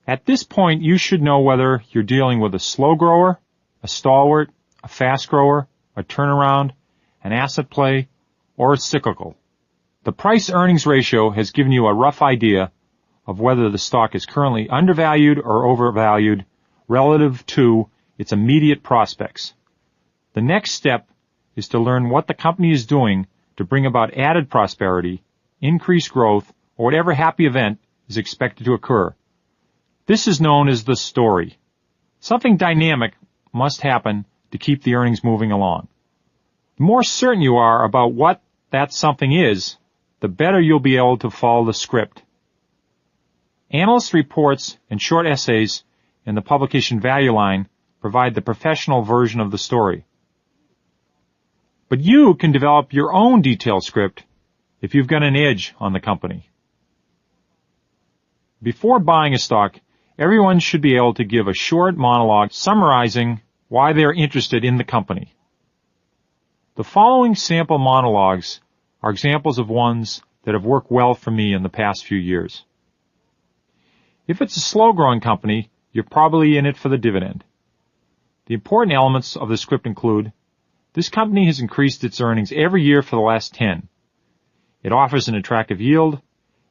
At this point, you should know whether you're dealing with a slow grower, a stalwart, a fast grower, a turnaround, an asset play, or a cyclical. The price-earnings ratio has given you a rough idea of whether the stock is currently undervalued or overvalued relative to its immediate prospects. The next step is to learn what the company is doing to bring about added prosperity, increased growth, or whatever happy event is expected to occur. This is known as the story. Something dynamic must happen to keep the earnings moving along. The more certain you are about what that something is, the better you'll be able to follow the script. Analyst reports and short essays in the publication Value Line provide the professional version of the story. But you can develop your own detailed script if you've got an edge on the company. Before buying a stock, everyone should be able to give a short monologue summarizing why they're interested in the company. The following sample monologues are examples of ones that have worked well for me in the past few years. If it's a slow-growing company, you're probably in it for the dividend. The important elements of the script include: this company has increased its earnings every year for the last 10. It offers an attractive yield.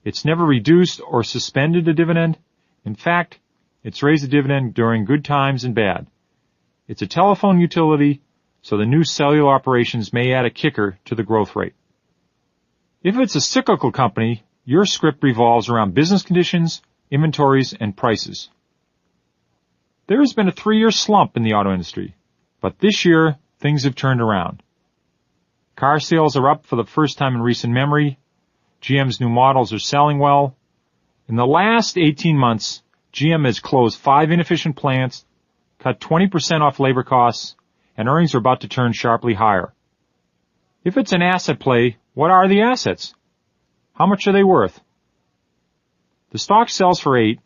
It's never reduced or suspended a dividend. In fact, it's raised a dividend during good times and bad. It's a telephone utility, so the new cellular operations may add a kicker to the growth rate. If it's a cyclical company, your script revolves around business conditions, inventories, and prices. There has been a 3-year slump in the auto industry, but this year things have turned around. Car sales are up for the first time in recent memory. GM's new models are selling well. In the last 18 months, GM has closed 5 inefficient plants, cut 20% off labor costs, and earnings are about to turn sharply higher. If it's an asset play, what are the assets? How much are they worth? The stock sells for $8,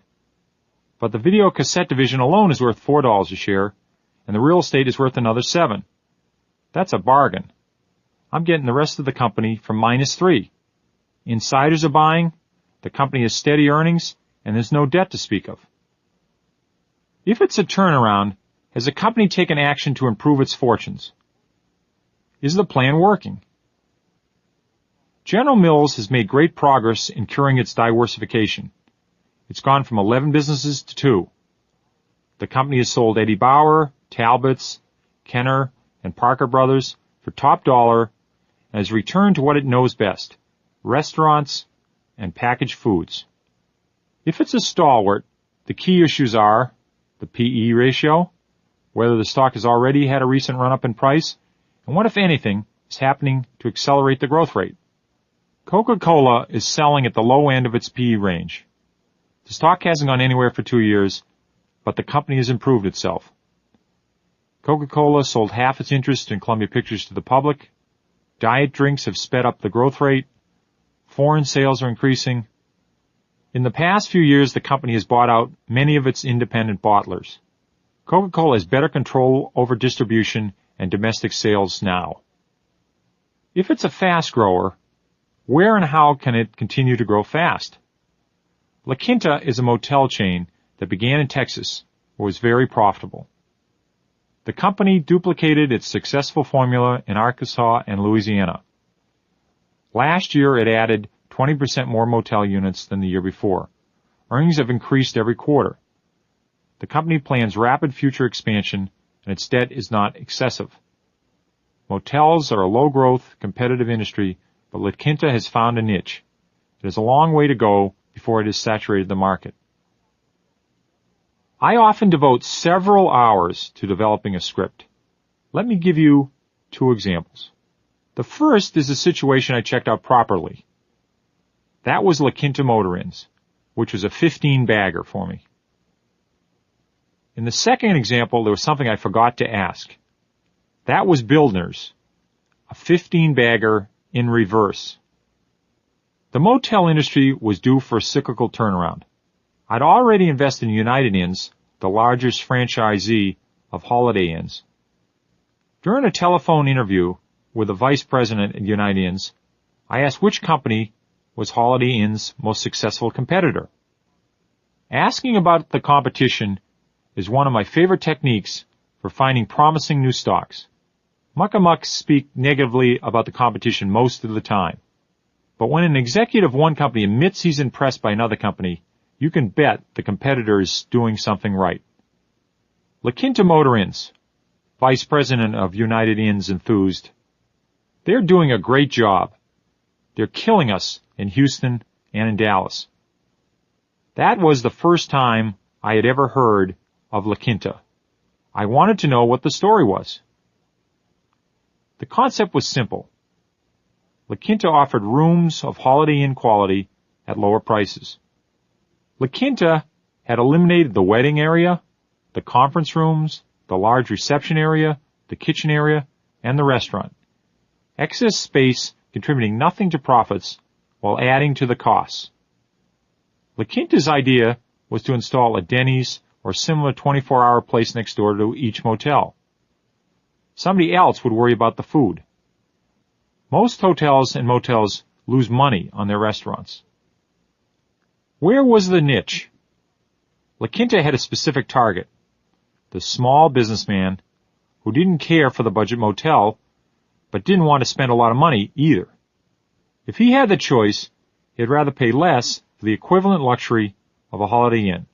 but the video cassette division alone is worth $4 a share, and the real estate is worth another $7. That's a bargain. I'm getting the rest of the company for -3. Insiders are buying, the company has steady earnings, and there's no debt to speak of. If it's a turnaround, has the company taken action to improve its fortunes? Is the plan working? General Mills has made great progress in curing its diversification. It's gone from 11 businesses to 2. The company has sold Eddie Bauer, Talbot's, Kenner, and Parker Brothers for top dollar and has returned to what it knows best: restaurants and packaged foods. If it's a stalwart, the key issues are the P/E ratio, whether the stock has already had a recent run-up in price, and what, if anything, is happening to accelerate the growth rate. Coca-Cola is selling at the low end of its P/E range. The stock hasn't gone anywhere for 2 years, but the company has improved itself. Coca-Cola sold half its interest in Columbia Pictures to the public. Diet drinks have sped up the growth rate. Foreign sales are increasing. In the past few years, the company has bought out many of its independent bottlers. Coca-Cola has better control over distribution and domestic sales now. If it's a fast grower, where and how can it continue to grow fast? La Quinta is a motel chain that began in Texas and was very profitable. The company duplicated its successful formula in Arkansas and Louisiana. Last year, it added 20% more motel units than the year before. Earnings have increased every quarter. The company plans rapid future expansion, and its debt is not excessive. Motels are a low-growth, competitive industry, but La Quinta has found a niche. It has a long way to go before it has saturated the market. I often devote several hours to developing a script. Let me give you 2 examples. The first is a situation I checked out properly. That was La Quinta Motor Inns, which was a 15-bagger for me. In the second example, there was something I forgot to ask. That was Bildner's, a 15-bagger in reverse. The motel industry was due for a cyclical turnaround. I'd already invested in United Inns, the largest franchisee of Holiday Inns. During a telephone interview with the vice president at United Inns, I asked which company was Holiday Inn's most successful competitor. Asking about the competition is one of my favorite techniques for finding promising new stocks. Muckamucks speak negatively about the competition most of the time. But when an executive of one company admits he's impressed by another company, you can bet the competitor is doing something right. La Quinta Motor Inns, Vice President of United Inns enthused, "They're doing a great job. They're killing us in Houston and in Dallas." That was the first time I had ever heard of La Quinta. I wanted to know what the story was. The concept was simple. La Quinta offered rooms of Holiday Inn quality at lower prices. La Quinta had eliminated the wedding area, the conference rooms, the large reception area, the kitchen area, and the restaurant. Excess space contributing nothing to profits while adding to the costs. La Quinta's idea was to install a Denny's or similar 24-hour place next door to each motel. Somebody else would worry about the food. Most hotels and motels lose money on their restaurants. Where was the niche? La Quinta had a specific target, the small businessman who didn't care for the budget motel, but didn't want to spend a lot of money either. If he had the choice, he'd rather pay less for the equivalent luxury of a Holiday Inn.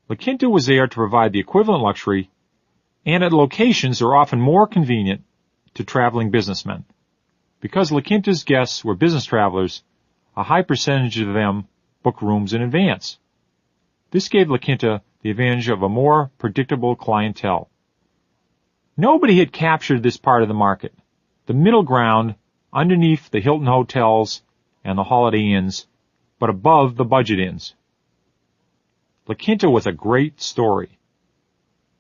La Quinta was there to provide the equivalent luxury, and at locations that are often more convenient to traveling businessmen. Because La Quinta's guests were business travelers, a high percentage of them booked rooms in advance. This gave La Quinta the advantage of a more predictable clientele. Nobody had captured this part of the market, the middle ground underneath the Hilton hotels and the Holiday Inns, but above the budget inns. La Quinta was a great story.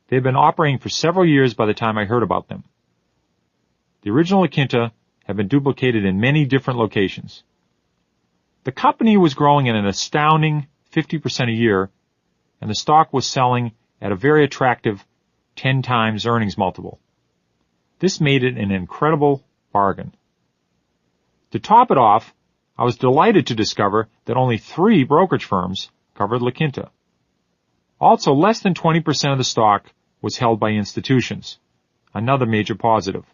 They had been operating for several years by the time I heard about them. The original La Quinta had been duplicated in many different locations. The company was growing at an astounding 50% a year, and the stock was selling at a very attractive 10 times earnings multiple. This made it an incredible bargain. To top it off, I was delighted to discover that only 3 brokerage firms covered La Quinta. Also, less than 20% of the stock was held by institutions, another major positive.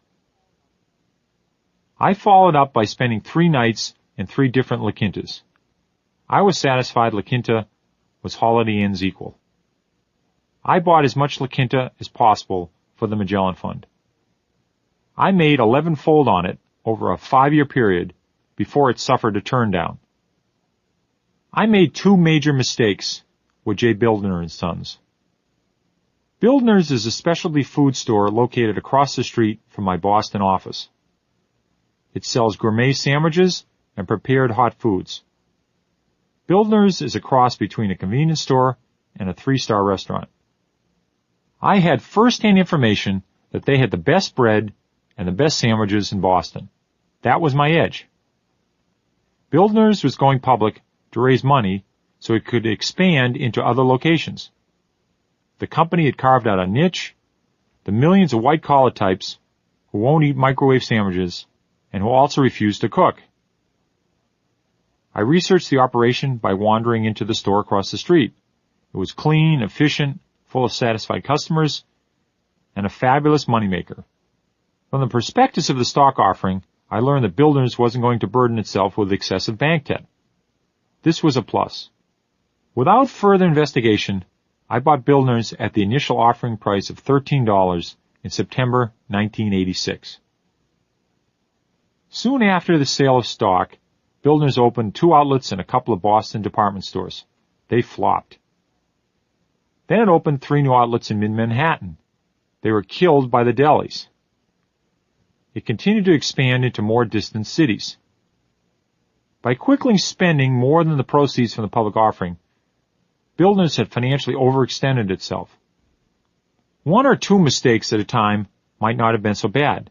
I followed up by spending 3 nights in 3 different La Quintas. I was satisfied La Quinta was Holiday Inn's equal. I bought as much La Quinta as possible for the Magellan Fund. I made 11-fold on it over a 5-year period before it suffered a turndown. I made 2 major mistakes with J. Bildner and Sons. Bildner's is a specialty food store located across the street from my Boston office. It sells gourmet sandwiches and prepared hot foods. Bildner's is a cross between a convenience store and a 3-star restaurant. I had first-hand information that they had the best bread and the best sandwiches in Boston. That was my edge. Bildner's was going public to raise money so it could expand into other locations. The company had carved out a niche, the millions of white-collar types who won't eat microwave sandwiches and who also refuse to cook. I researched the operation by wandering into the store across the street. It was clean, efficient, full of satisfied customers, and a fabulous moneymaker. From the prospectus of the stock offering, I learned that Bildner's wasn't going to burden itself with excessive bank debt. This was a plus. Without further investigation, I bought Bildner's at the initial offering price of $13 in September 1986. Soon after the sale of stock, Bildner's opened 2 outlets and a couple of Boston department stores. They flopped. Then it opened 3 new outlets in mid-Manhattan. They were killed by the delis. It continued to expand into more distant cities. By quickly spending more than the proceeds from the public offering, Bildner's had financially overextended itself. 1 or 2 mistakes at a time might not have been so bad,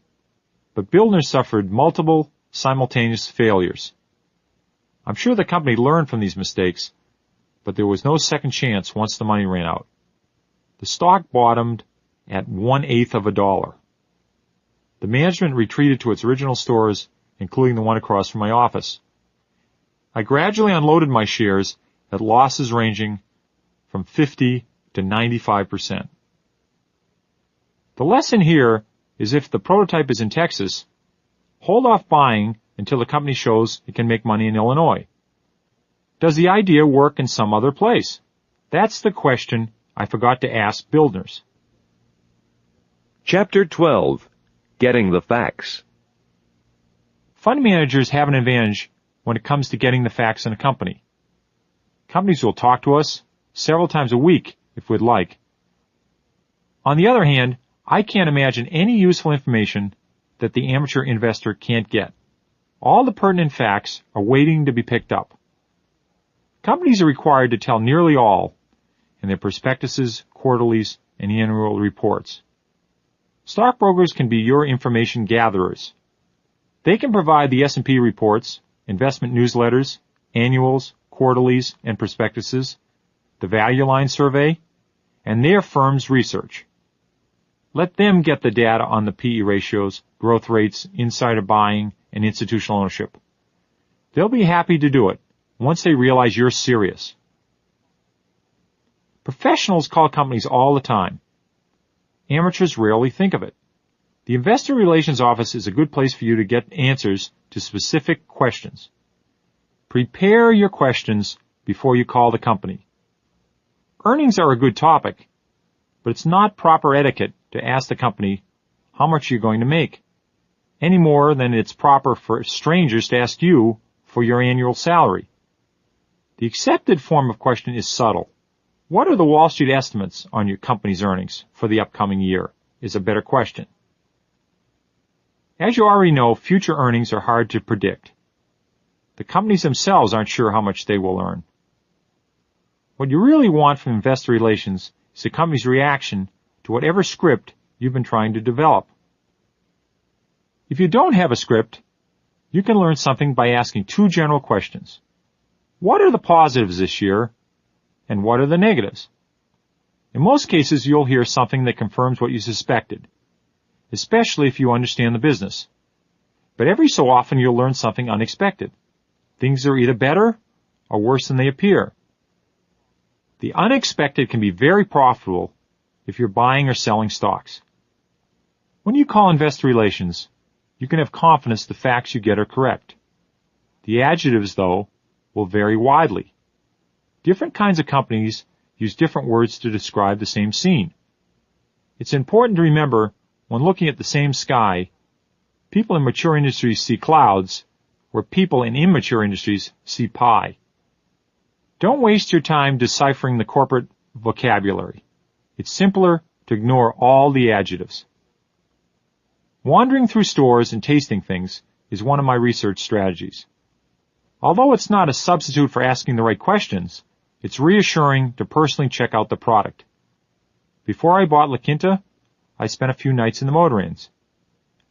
but Bildner's suffered multiple simultaneous failures. I'm sure the company learned from these mistakes, but there was no second chance once the money ran out. The stock bottomed at 1/8 of a dollar. The management retreated to its original stores, including the one across from my office. I gradually unloaded my shares at losses ranging from 50 to 95%. The lesson here is if the prototype is in Texas, hold off buying until the company shows it can make money in Illinois. Does the idea work in some other place? That's the question I forgot to ask builders. Chapter 12. Getting the Facts. Fund managers have an advantage when it comes to getting the facts in a company. Companies will talk to us several times a week if we'd like. On the other hand, I can't imagine any useful information that the amateur investor can't get. All the pertinent facts are waiting to be picked up. Companies are required to tell nearly all in their prospectuses, quarterlies, and annual reports. Stockbrokers can be your information gatherers. They can provide the S&P reports, investment newsletters, annuals, quarterlies, and prospectuses, the Value Line survey, and their firm's research. Let them get the data on the PE ratios, growth rates, insider buying, and institutional ownership. They'll be happy to do it once they realize you're serious. Professionals call companies all the time. Amateurs rarely think of it. The Investor Relations Office is a good place for you to get answers to specific questions. Prepare your questions before you call the company. Earnings are a good topic, but it's not proper etiquette to ask the company how much you're going to make, any more than it's proper for strangers to ask you for your annual salary. The accepted form of question is subtle. What are the Wall Street estimates on your company's earnings for the upcoming year is a better question. As you already know, future earnings are hard to predict. The companies themselves aren't sure how much they will earn. What you really want from investor relations is the company's reaction to whatever script you've been trying to develop. If you don't have a script, you can learn something by asking two general questions. What are the positives this year, and what are the negatives? In most cases, you'll hear something that confirms what you suspected, especially if you understand the business. But every so often, you'll learn something unexpected. Things are either better or worse than they appear. The unexpected can be very profitable if you're buying or selling stocks. When you call investor relations, you can have confidence the facts you get are correct. The adjectives, though, will vary widely. Different kinds of companies use different words to describe the same scene. It's important to remember when looking at the same sky, people in mature industries see clouds, where people in immature industries see pie. Don't waste your time deciphering the corporate vocabulary. It's simpler to ignore all the adjectives. Wandering through stores and tasting things is one of my research strategies. Although it's not a substitute for asking the right questions, it's reassuring to personally check out the product. Before I bought La Quinta, I spent a few nights in the motor inns.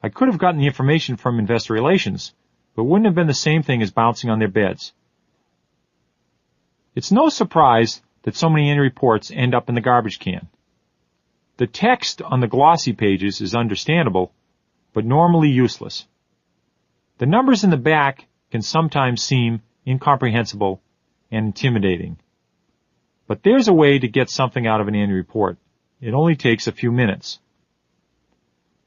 I could have gotten the information from investor relations, but wouldn't have been the same thing as bouncing on their beds. It's no surprise that so many annual reports end up in the garbage can. The text on the glossy pages is understandable, but normally useless. The numbers in the back can sometimes seem incomprehensible and intimidating. But there's a way to get something out of an annual report. It only takes a few minutes.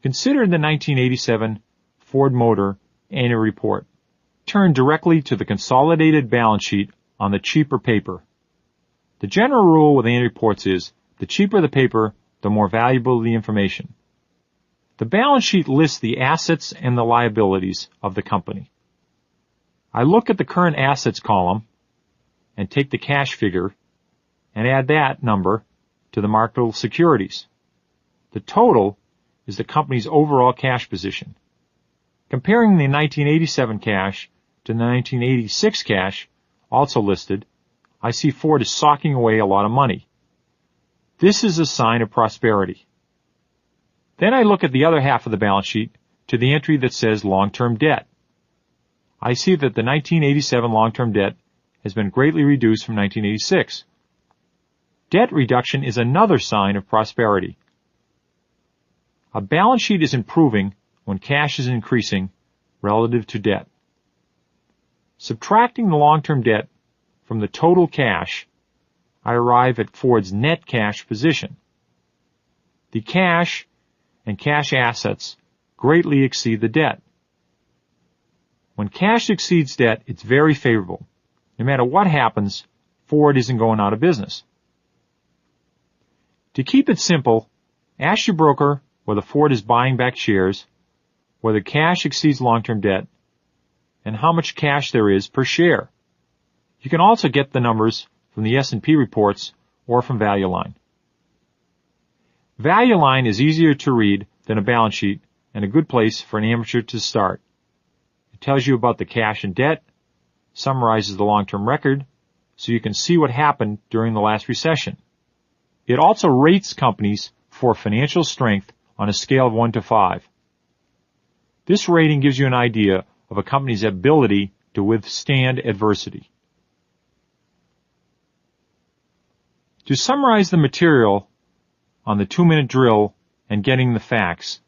Consider the 1987 Ford Motor annual report. Turn directly to the consolidated balance sheet on the cheaper paper. The general rule with annual reports is the cheaper the paper, the more valuable the information. The balance sheet lists the assets and the liabilities of the company. I look at the current assets column and take the cash figure and add that number to the marketable securities. The total is the company's overall cash position. Comparing the 1987 cash to the 1986 cash, also listed, I see Ford is socking away a lot of money. This is a sign of prosperity. Then I look at the other half of the balance sheet to the entry that says long-term debt. I see that the 1987 long-term debt has been greatly reduced from 1986. Debt reduction is another sign of prosperity. A balance sheet is improving when cash is increasing relative to debt. Subtracting the long-term debt from the total cash, I arrive at Ford's net cash position. The cash and cash assets greatly exceed the debt. When cash exceeds debt, it's very favorable. No matter what happens, Ford isn't going out of business. To keep it simple, ask your broker whether Ford is buying back shares, whether cash exceeds long-term debt, and how much cash there is per share. You can also get the numbers from the S&P reports or from Value Line. Value Line is easier to read than a balance sheet and a good place for an amateur to start. It tells you about the cash and debt, summarizes the long-term record, so you can see what happened during the last recession. It also rates companies for financial strength on a scale of 1 to 5. This rating gives you an idea of a company's ability to withstand adversity. To summarize the material on the 2-minute drill and getting the facts,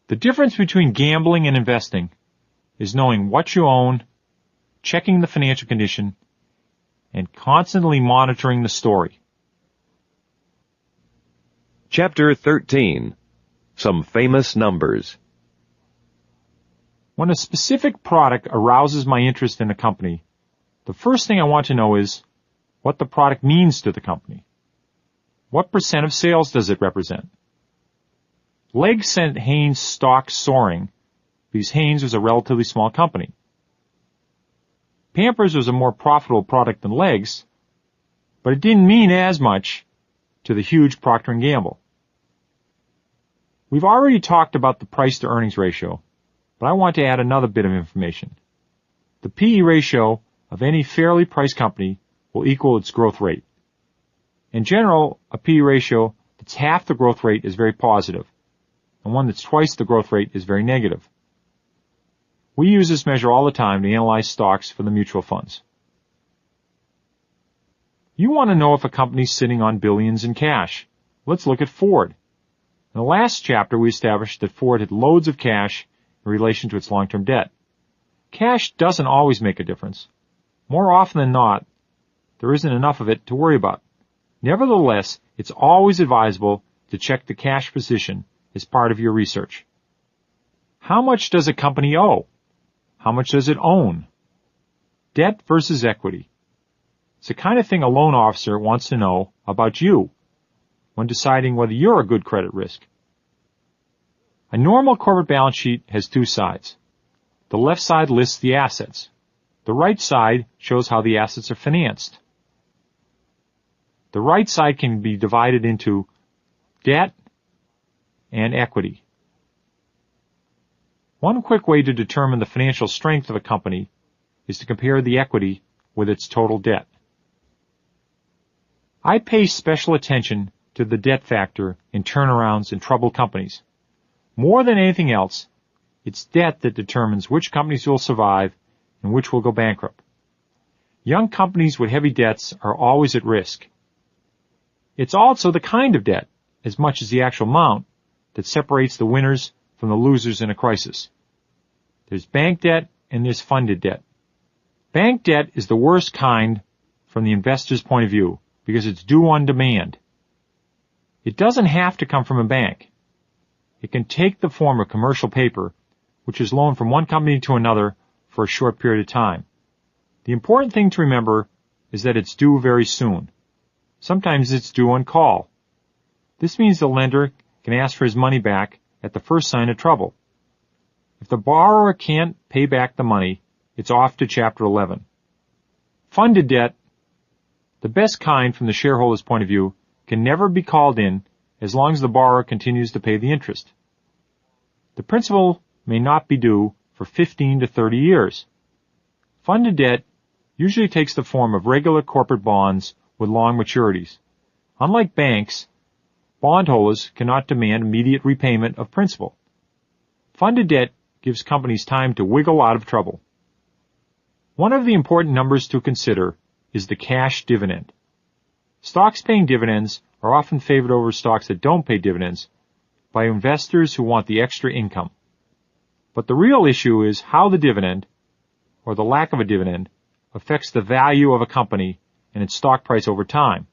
the difference between gambling and investing is knowing what you own, checking the financial condition, and constantly monitoring the story. Chapter 13. Some famous numbers. When a specific product arouses my interest in a company, the first thing I want to know is what the product means to the company. What % of sales does it represent? Legg sent Hanes stock soaring because Hanes was a relatively small company. Pampers was a more profitable product than Legg's, but it didn't mean as much to the huge Procter & Gamble. We've already talked about the price-to-earnings ratio, but I want to add another bit of information. The P/E ratio of any fairly priced company will equal its growth rate. In general, a P/E ratio that's half the growth rate is very positive, and one that's twice the growth rate is very negative. We use this measure all the time to analyze stocks for the mutual funds. You want to know if a company's sitting on billions in cash. Let's look at Ford. In the last chapter, we established that Ford had loads of cash in relation to its long-term debt. Cash doesn't always make a difference. More often than not, there isn't enough of it to worry about. Nevertheless, it's always advisable to check the cash position as part of your research. How much does a company owe? How much does it own? Debt versus equity. It's the kind of thing a loan officer wants to know about you when deciding whether you're a good credit risk. A normal corporate balance sheet has 2 sides. The left side lists the assets. The right side shows how the assets are financed. The right side can be divided into debt and equity. One quick way to determine the financial strength of a company is to compare the equity with its total debt. I pay special attention to the debt factor in turnarounds and troubled companies. More than anything else, it's debt that determines which companies will survive and which will go bankrupt. Young companies with heavy debts are always at risk. It's also the kind of debt, as much as the actual amount, that separates the winners from the losers in a crisis. There's bank debt and there's funded debt. Bank debt is the worst kind from the investor's point of view because it's due on demand. It doesn't have to come from a bank. It can take the form of commercial paper, which is loaned from one company to another for a short period of time. The important thing to remember is that it's due very soon. Sometimes it's due on call. This means the lender can ask for his money back at the first sign of trouble. If the borrower can't pay back the money, it's off to Chapter 11. Funded debt, the best kind from the shareholder's point of view, can never be called in as long as the borrower continues to pay the interest. The principal may not be due for 15 to 30 years. Funded debt usually takes the form of regular corporate bonds with long maturities. Unlike banks, bondholders cannot demand immediate repayment of principal. Funded debt gives companies time to wiggle out of trouble. One of the important numbers to consider is the cash dividend. Stocks paying dividends are often favored over stocks that don't pay dividends by investors who want the extra income. But the real issue is how the dividend, or the lack of a dividend, affects the value of a company and its stock price over time.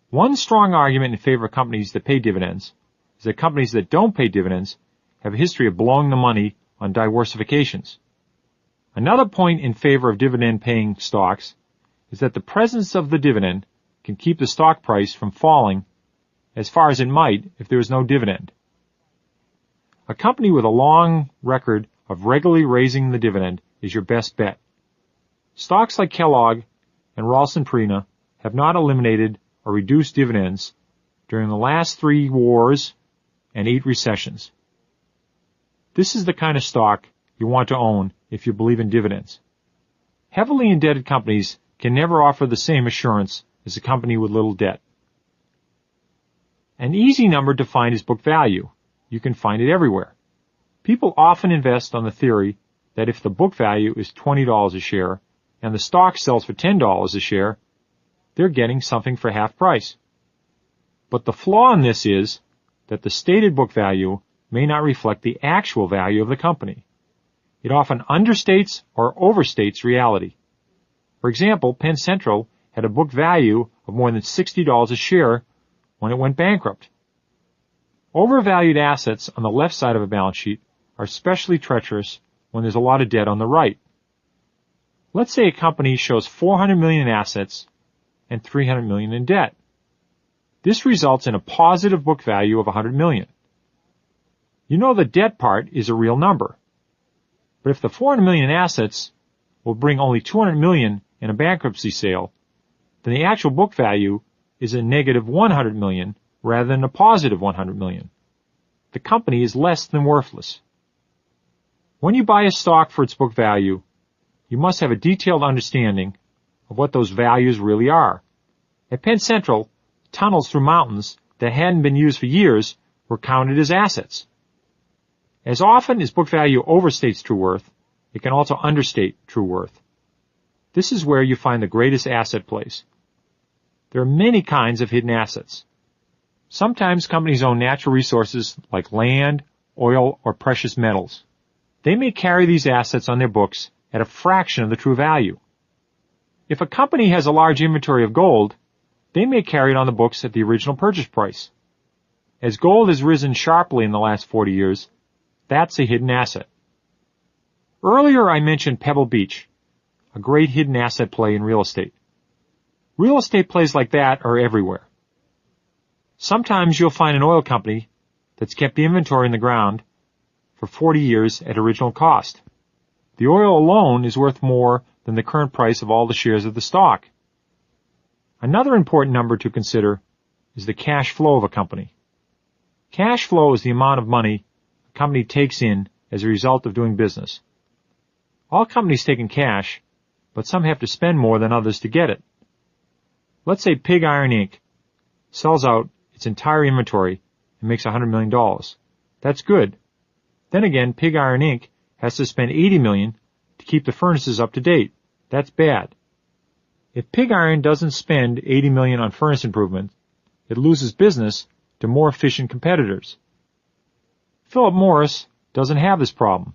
One strong argument in favor of companies that pay dividends is that companies that don't pay dividends have a history of blowing the money on diversifications. Another point in favor of dividend-paying stocks is that the presence of the dividend can keep the stock price from falling as far as it might if there is no dividend. A company with a long record of regularly raising the dividend is your best bet. Stocks like Kellogg and Ralston Purina have not eliminated or reduced dividends during the last 3 wars and 8 recessions. This is the kind of stock you want to own if you believe in dividends. Heavily indebted companies can never offer the same assurance as a company with little debt. An easy number to find is book value. You can find it everywhere. People often invest on the theory that if the book value is $20 a share and the stock sells for $10 a share, they're getting something for half price. But the flaw in this is that the stated book value may not reflect the actual value of the company. It often understates or overstates reality. For example, Penn Central had a book value of more than $60 a share when it went bankrupt. Overvalued assets on the left side of a balance sheet are especially treacherous when there's a lot of debt on the right. Let's say a company shows $400 million in assets and $300 million in debt. This results in a positive book value of $100 million. You know the debt part is a real number. But if the $400 million in assets will bring only $200 million in a bankruptcy sale, then the actual book value is a negative $100 million rather than a positive $100 million. The company is less than worthless. When you buy a stock for its book value, you must have a detailed understanding of what those values really are. At Penn Central, tunnels through mountains that hadn't been used for years were counted as assets. As often as book value overstates true worth, it can also understate true worth. This is where you find the greatest asset plays. There are many kinds of hidden assets. Sometimes companies own natural resources like land, oil, or precious metals. They may carry these assets on their books at a fraction of the true value. If a company has a large inventory of gold, they may carry it on the books at the original purchase price. As gold has risen sharply in the last 40 years, that's a hidden asset. Earlier I mentioned Pebble Beach, a great hidden asset play in real estate. Real estate plays like that are everywhere. Sometimes you'll find an oil company that's kept the inventory in the ground for 40 years at original cost. The oil alone is worth more than the current price of all the shares of the stock. Another important number to consider is the cash flow of a company. Cash flow is the amount of money a company takes in as a result of doing business. All companies take in cash, but some have to spend more than others to get it. Let's say Pig Iron Inc. sells out its entire inventory and makes $100 million. That's good. Then again, Pig Iron Inc. has to spend $80 million to keep the furnaces up to date. That's bad. If Pig Iron doesn't spend $80 million on furnace improvement, it loses business to more efficient competitors. Philip Morris doesn't have this problem.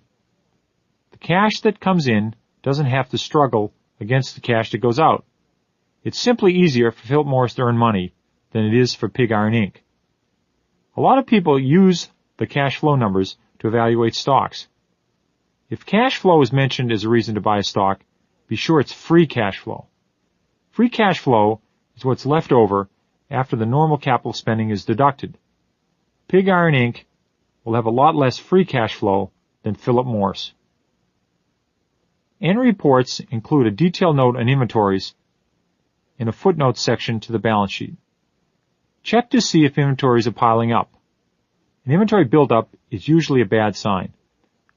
The cash that comes in doesn't have to struggle against the cash that goes out. It's simply easier for Philip Morris to earn money than it is for Pig Iron Inc. A lot of people use the cash flow numbers to evaluate stocks. If cash flow is mentioned as a reason to buy a stock, be sure it's free cash flow. Free cash flow is what's left over after the normal capital spending is deducted. Pig Iron Inc. will have a lot less free cash flow than Philip Morris. Annual reports include a detailed note on inventories in a footnote section to the balance sheet. Check to see if inventories are piling up. An inventory buildup is usually a bad sign.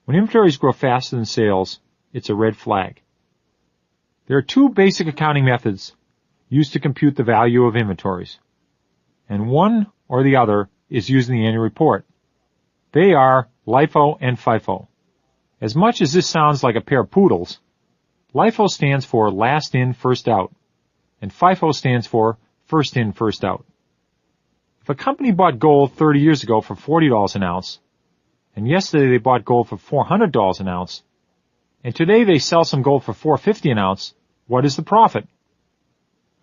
When inventories grow faster than sales, it's a red flag. There are 2 basic accounting methods used to compute the value of inventories, and one or the other is used in the annual report. They are LIFO and FIFO. As much as this sounds like a pair of poodles, LIFO stands for last in, first out, and FIFO stands for first in, first out. If a company bought gold 30 years ago for $40 an ounce, and yesterday they bought gold for $400 an ounce, and today they sell some gold for $450 an ounce, what is the profit?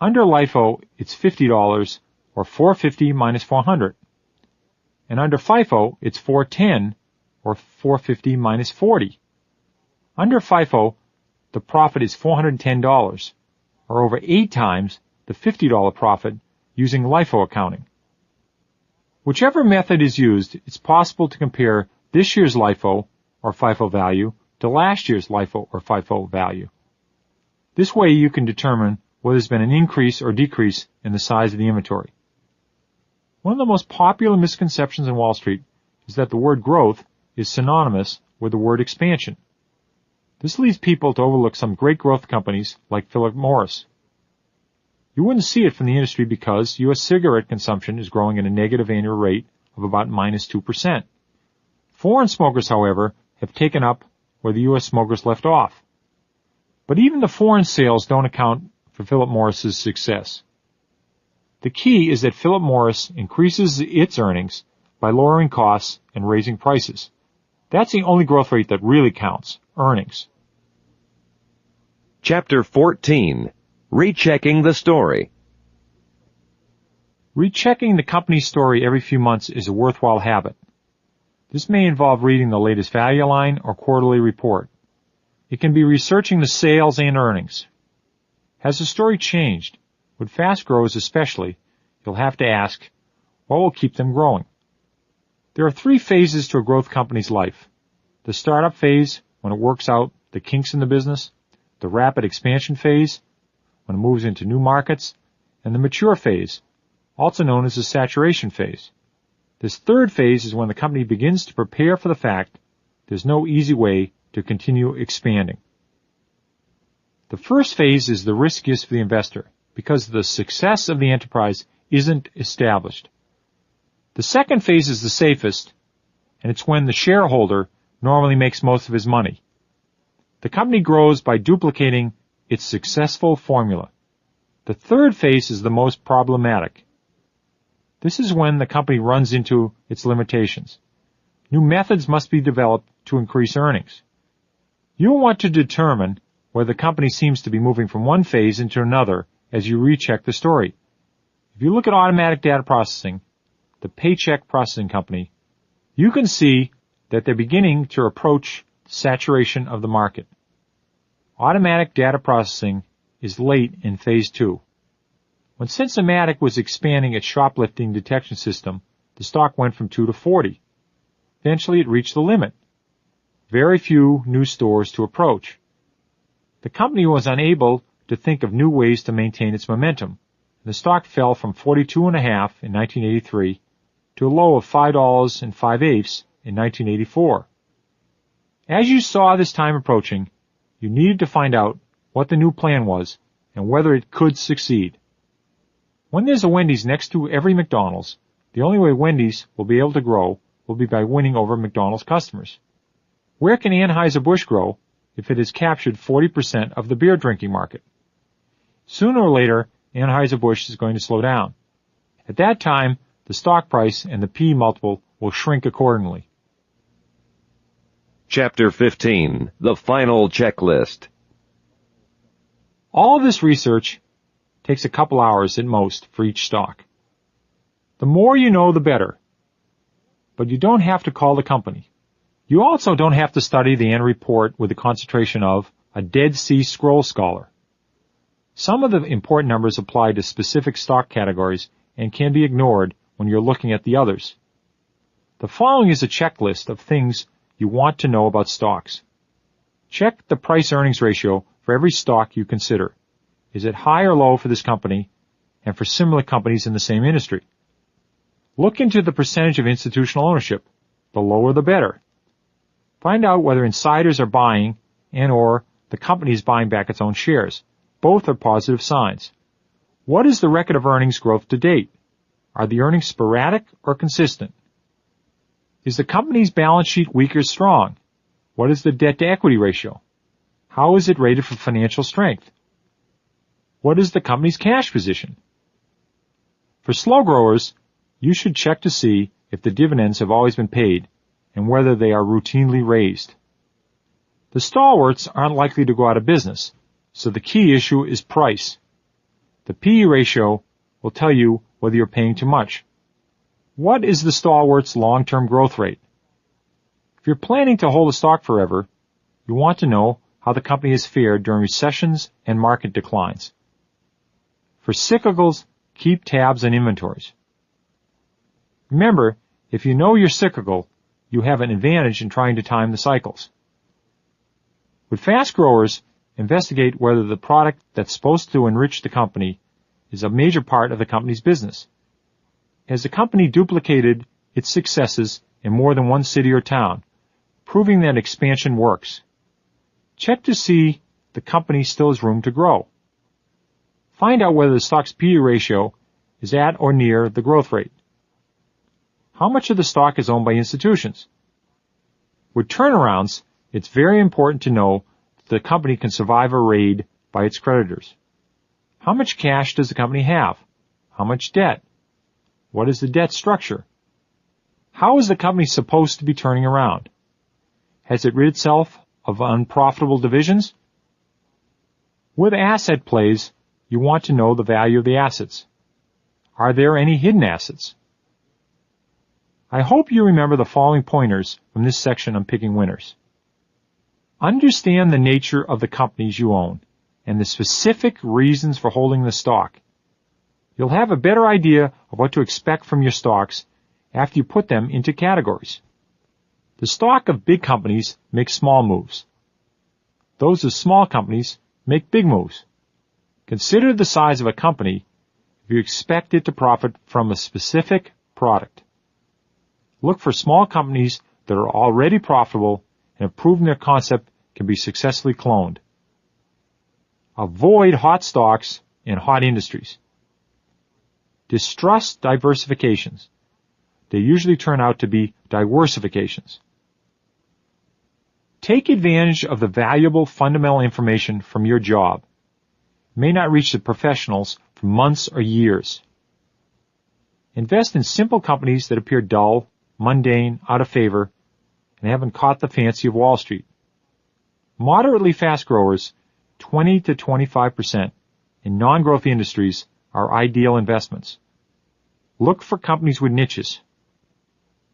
Under LIFO, it's $50 or $450 minus $400. And under FIFO, it's $410 or $450 minus $40. Under FIFO, the profit is $410 or over 8 times the $50 profit using LIFO accounting. Whichever method is used, it's possible to compare this year's LIFO or FIFO value to last year's LIFO or FIFO value. This way you can determine whether there's been an increase or decrease in the size of the inventory. One of the most popular misconceptions in Wall Street is that the word growth is synonymous with the word expansion. This leads people to overlook some great growth companies like Philip Morris. You wouldn't see it from the industry because U.S. cigarette consumption is growing at a negative annual rate of about minus 2%. Foreign smokers, however, have taken up where the U.S. smokers left off. But even the foreign sales don't account for Philip Morris's success. The key is that Philip Morris increases its earnings by lowering costs and raising prices. That's the only growth rate that really counts, earnings. Chapter 14. Rechecking the story. Rechecking the company's story every few months is a worthwhile habit. This may involve reading the latest value line or quarterly report. It can be researching the sales and earnings. Has the story changed? With fast growers especially, you'll have to ask, what will keep them growing? There are 3 phases to a growth company's life. The startup phase, when it works out the kinks in the business, the rapid expansion phase, when it moves into new markets, and the mature phase, also known as the saturation phase. This 3rd phase is when the company begins to prepare for the fact there's no easy way to continue expanding. The first phase is the riskiest for the investor because the success of the enterprise isn't established. The second phase is the safest, and it's when the shareholder normally makes most of his money. The company grows by duplicating its successful formula. The 3rd phase is the most problematic. This is when the company runs into its limitations. New methods must be developed to increase earnings. You'll want to determine whether the company seems to be moving from one phase into another as you recheck the story. If you look at automatic data processing, the paycheck processing company, you can see that they're beginning to approach saturation of the market. Automatic data processing is late in phase 2. When Sensomatic was expanding its shoplifting detection system, the stock went from 2 to 40. Eventually it reached the limit. Very few new stores to approach. The company was unable to think of new ways to maintain its momentum. The stock fell from 42.5 in 1983 to a low of $5.05 in 1984. As you saw this time approaching, you needed to find out what the new plan was and whether it could succeed. When there's a Wendy's next to every McDonald's, the only way Wendy's will be able to grow will be by winning over McDonald's customers. Where can Anheuser-Busch grow if it has captured 40% of the beer drinking market? Sooner or later, Anheuser-Busch is going to slow down. At that time, the stock price and the P multiple will shrink accordingly. Chapter 15. The Final Checklist. All of this research takes a couple hours at most for each stock. The more you know, the better. But you don't have to call the company. You also don't have to study the annual report with the concentration of a Dead Sea Scroll scholar. Some of the important numbers apply to specific stock categories and can be ignored when you're looking at the others. The following is a checklist of things you want to know about stocks. Check the price-earnings ratio for every stock you consider. Is it high or low for this company and for similar companies in the same industry? Look into the percentage of institutional ownership. The lower the better. Find out whether insiders are buying and or the company is buying back its own shares. Both are positive signs. What is the record of earnings growth to date? Are the earnings sporadic or consistent? Is the company's balance sheet weak or strong? What is the debt-to-equity ratio? How is it rated for financial strength? What is the company's cash position? For slow growers, you should check to see if the dividends have always been paid and whether they are routinely raised. The stalwarts aren't likely to go out of business, so the key issue is price. The P/E ratio will tell you whether you're paying too much. What is the stalwart's long-term growth rate? If you're planning to hold a stock forever, you want to know how the company has fared during recessions and market declines. For cyclicals, keep tabs on inventories. Remember, if you know you're cyclical, you have an advantage in trying to time the cycles. With fast growers, investigate whether the product that's supposed to enrich the company is a major part of the company's business. Has the company duplicated its successes in more than one city or town, proving that expansion works? Check to see the company still has room to grow. Find out whether the stock's P/E ratio is at or near the growth rate. How much of the stock is owned by institutions? With turnarounds, it's very important to know that the company can survive a raid by its creditors. How much cash does the company have? How much debt? What is the debt structure? How is the company supposed to be turning around? Has it rid itself of unprofitable divisions? With asset plays, you want to know the value of the assets. Are there any hidden assets? I hope you remember the following pointers from this section on picking winners. Understand the nature of the companies you own and the specific reasons for holding the stock. You'll have a better idea of what to expect from your stocks after you put them into categories. The stock of big companies makes small moves. Those of small companies make big moves. Consider the size of a company if you expect it to profit from a specific product. Look for small companies that are already profitable and have proven their concept can be successfully cloned. Avoid hot stocks in hot industries. Distrust diversifications. They usually turn out to be diversifications. Take advantage of the valuable fundamental information from your job. It may not reach the professionals for months or years. Invest in simple companies that appear dull, mundane, out of favor, and haven't caught the fancy of Wall Street. Moderately fast growers, 20 to 25%, in non-growth industries are ideal investments. Look for companies with niches.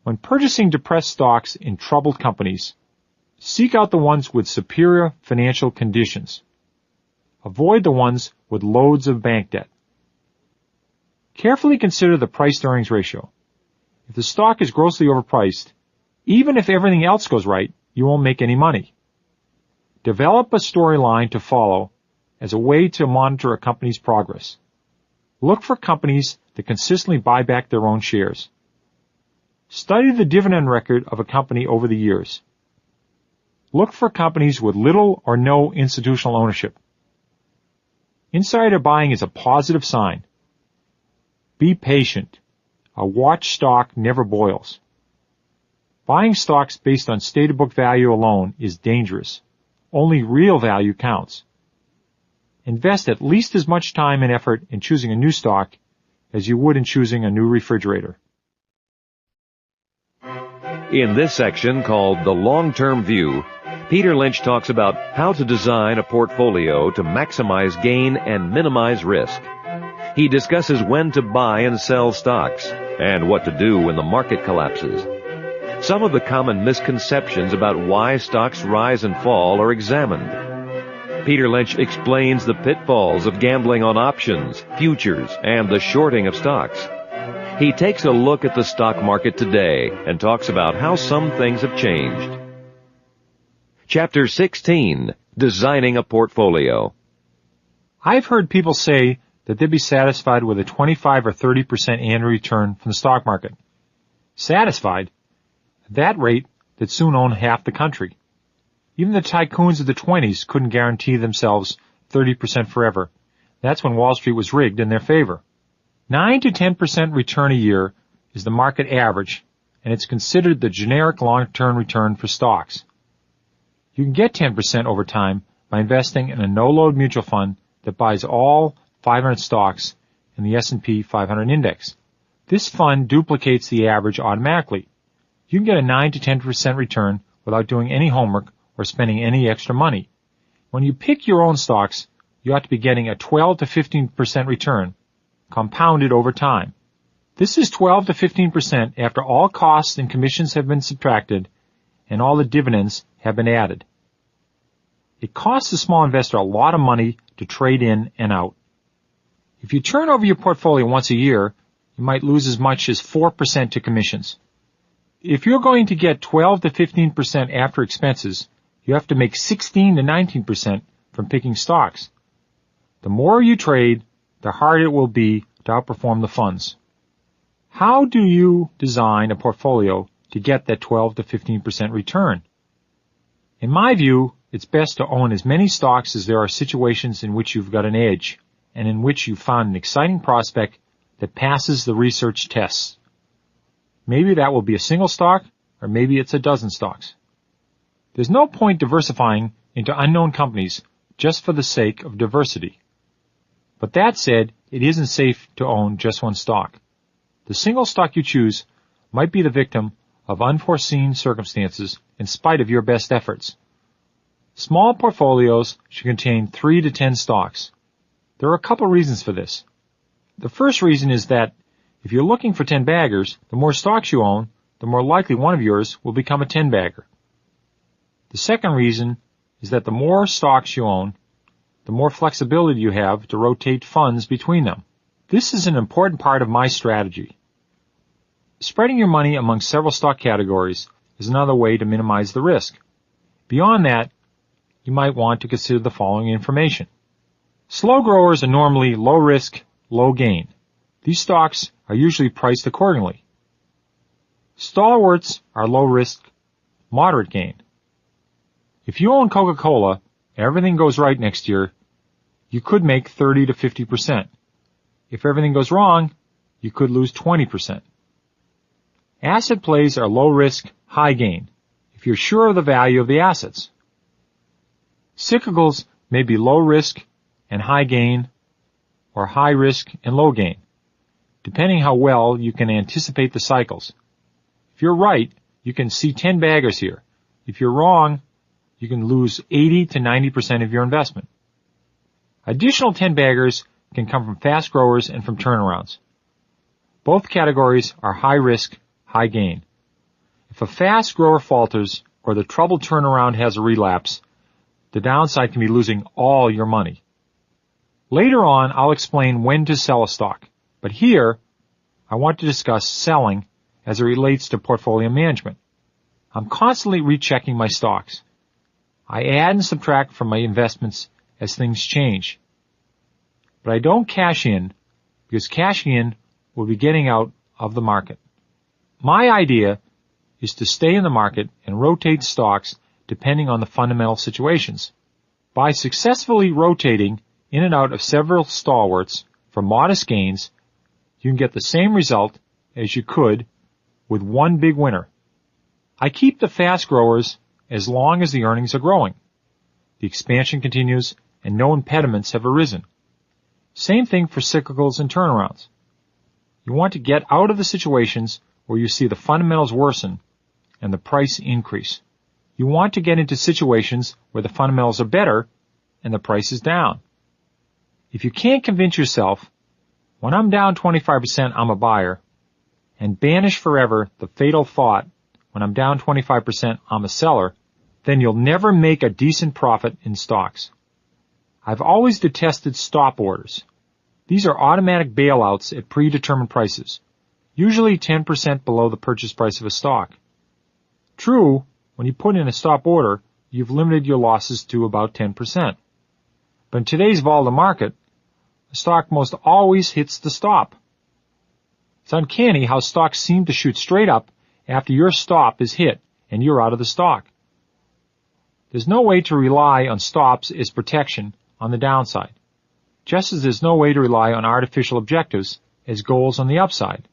When purchasing depressed stocks in troubled companies, seek out the ones with superior financial conditions. Avoid the ones with loads of bank debt. Carefully consider the price-to-earnings ratio. If the stock is grossly overpriced, even if everything else goes right, you won't make any money. Develop a storyline to follow as a way to monitor a company's progress. Look for companies that consistently buy back their own shares. Study the dividend record of a company over the years. Look for companies with little or no institutional ownership. Insider buying is a positive sign. Be patient. A watch stock never boils. Buying stocks based on stated book value alone is dangerous. Only real value counts. Invest at least as much time and effort in choosing a new stock as you would in choosing a new refrigerator. In this section called The Long-Term View, Peter Lynch talks about how to design a portfolio to maximize gain and minimize risk. He discusses when to buy and sell stocks and what to do when the market collapses. Some of the common misconceptions about why stocks rise and fall are examined. Peter Lynch explains the pitfalls of gambling on options, futures, and the shorting of stocks. He takes a look at the stock market today and talks about how some things have changed. Chapter 16, Designing a Portfolio. I've heard people say that they'd be satisfied with a 25 or 30% annual return from the stock market. Satisfied? At that rate, they'd soon own half the country. Even the tycoons of the 20s couldn't guarantee themselves 30% forever. That's when Wall Street was rigged in their favor. 9 to 10% return a year is the market average, and it's considered the generic long-term return for stocks. You can get 10% over time by investing in a no-load mutual fund that buys all 500 stocks in the S&P 500 index. This fund duplicates the average automatically. You can get a 9 to 10% return without doing any homework or spending any extra money. When you pick your own stocks, you ought to be getting a 12 to 15% return, compounded over time. This is 12 to 15% after all costs and commissions have been subtracted and all the dividends have been added. It costs a small investor a lot of money to trade in and out. If you turn over your portfolio once a year, you might lose as much as 4% to commissions. If you're going to get 12 to 15% after expenses, you have to make 16 to 19% from picking stocks. The more you trade, the harder it will be to outperform the funds. How do you design a portfolio to get that 12 to 15% return? In my view, it's best to own as many stocks as there are situations in which you've got an edge and in which you've found an exciting prospect that passes the research tests. Maybe that will be a single stock, or maybe it's a dozen stocks. There's no point diversifying into unknown companies just for the sake of diversity. But that said, it isn't safe to own just one stock. The single stock you choose might be the victim of unforeseen circumstances in spite of your best efforts. Small portfolios should contain 3 to 10 stocks. There are a couple reasons for this. The first reason is that if you're looking for 10 baggers, the more stocks you own, the more likely one of yours will become a 10 bagger. The second reason is that the more stocks you own, the more flexibility you have to rotate funds between them. This is an important part of my strategy. Spreading your money among several stock categories is another way to minimize the risk. Beyond that, you might want to consider the following information. Slow growers are normally low risk, low gain. These stocks are usually priced accordingly. Stalwarts are low risk, moderate gain. If you own Coca-Cola and everything goes right next year, you could make 30 to 50%. If everything goes wrong, you could lose 20%. Asset plays are low risk, high gain, if you're sure of the value of the assets. Cyclicals may be low risk and high gain, or high risk and low gain, depending how well you can anticipate the cycles. If you're right, you can see 10 baggers here. If you're wrong, you can lose 80 to 90% of your investment. Additional 10 baggers can come from fast growers and from turnarounds. Both categories are high risk, high gain. If a fast grower falters or the troubled turnaround has a relapse, the downside can be losing all your money. Later on, I'll explain when to sell a stock, but here I want to discuss selling as it relates to portfolio management. I'm constantly rechecking my stocks. I add and subtract from my investments as things change. But I don't cash in, because cashing in will be getting out of the market. My idea is to stay in the market and rotate stocks depending on the fundamental situations. By successfully rotating in and out of several stalwarts for modest gains, you can get the same result as you could with one big winner. I keep the fast growers as long as the earnings are growing. The expansion continues and no impediments have arisen. Same thing for cyclicals and turnarounds. You want to get out of the situations where you see the fundamentals worsen and the price increase. You want to get into situations where the fundamentals are better and the price is down. If you can't convince yourself, when I'm down 25%, I'm a buyer, and banish forever the fatal thought, when I'm down 25%, I'm a seller, then you'll never make a decent profit in stocks. I've always detested stop orders. These are automatic bailouts at predetermined prices, usually 10% below the purchase price of a stock. True, when you put in a stop order, you've limited your losses to about 10%. But in today's volatile market, a stock most always hits the stop. It's uncanny how stocks seem to shoot straight up after your stop is hit and you're out of the stock. There's no way to rely on stops as protection on the downside, just as there's no way to rely on artificial objectives as goals on the upside.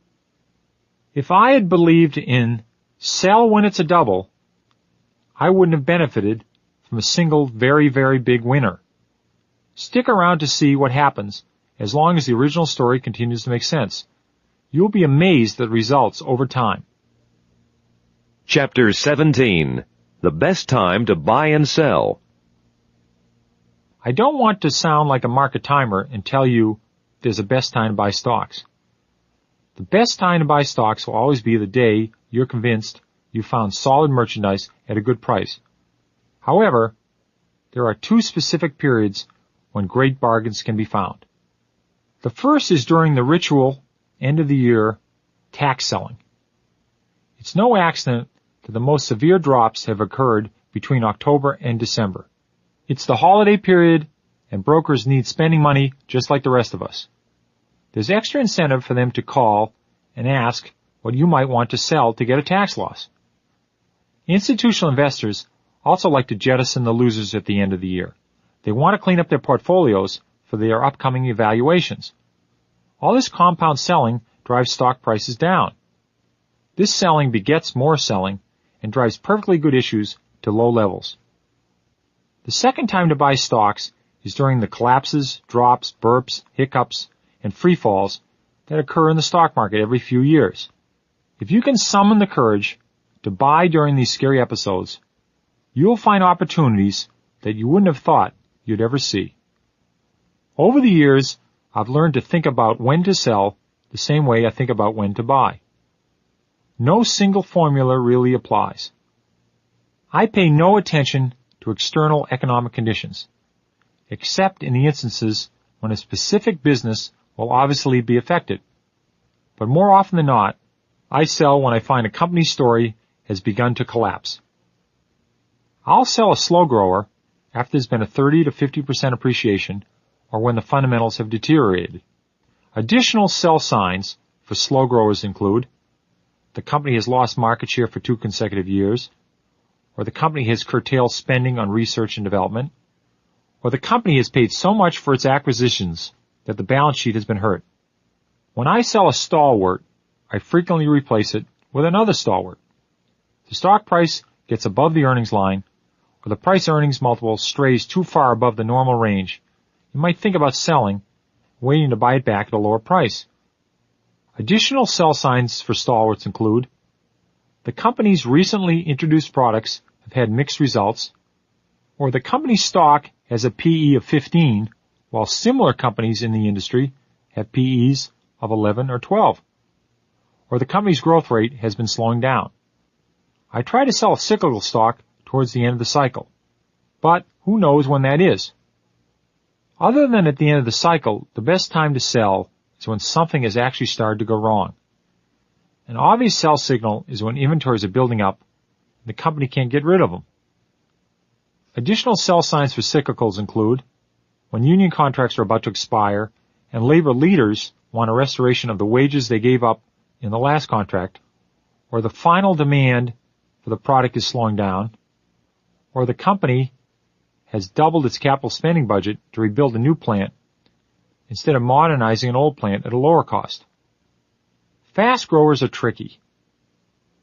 If I had believed in sell when it's a double, I wouldn't have benefited from a single very, very big winner. Stick around to see what happens as long as the original story continues to make sense. You'll be amazed at the results over time. Chapter 17. The Best Time to Buy and Sell. I don't want to sound like a market timer and tell you there's a best time to buy stocks. The best time to buy stocks will always be the day you're convinced you found solid merchandise at a good price. However, there are two specific periods when great bargains can be found. The first is during the ritual end-of-the-year tax selling. It's no accident that the most severe drops have occurred between October and December. It's the holiday period, and brokers need spending money just like the rest of us. There's extra incentive for them to call and ask what you might want to sell to get a tax loss. Institutional investors also like to jettison the losers at the end of the year. They want to clean up their portfolios for their upcoming evaluations. All this compound selling drives stock prices down. This selling begets more selling and drives perfectly good issues to low levels. The second time to buy stocks is during the collapses, drops, burps, hiccups, and free falls that occur in the stock market every few years. If you can summon the courage to buy during these scary episodes, you'll find opportunities that you wouldn't have thought you'd ever see. Over the years, I've learned to think about when to sell the same way I think about when to buy. No single formula really applies. I pay no attention to external economic conditions, except in the instances when a specific business will obviously be affected. But more often than not, I sell when I find a company's story has begun to collapse. I'll sell a slow grower after there's been a 30 to 50% appreciation or when the fundamentals have deteriorated. Additional sell signs for slow growers include the company has lost market share for 2 consecutive years, or the company has curtailed spending on research and development, or the company has paid so much for its acquisitions that the balance sheet has been hurt. When I sell a stalwart, I frequently replace it with another stalwart. If the stock price gets above the earnings line, or the price-earnings multiple strays too far above the normal range, you might think about selling, waiting to buy it back at a lower price. Additional sell signs for stalwarts include the company's recently introduced products have had mixed results, or the company's stock has a PE of 15, while similar companies in the industry have PEs of 11 or 12, or the company's growth rate has been slowing down. I try to sell a cyclical stock towards the end of the cycle, but who knows when that is? Other than at the end of the cycle, the best time to sell is when something has actually started to go wrong. An obvious sell signal is when inventories are building up and the company can't get rid of them. Additional sell signs for cyclicals include when union contracts are about to expire and labor leaders want a restoration of the wages they gave up in the last contract, or the final demand for the product is slowing down, or the company has doubled its capital spending budget to rebuild a new plant instead of modernizing an old plant at a lower cost. Fast growers are tricky.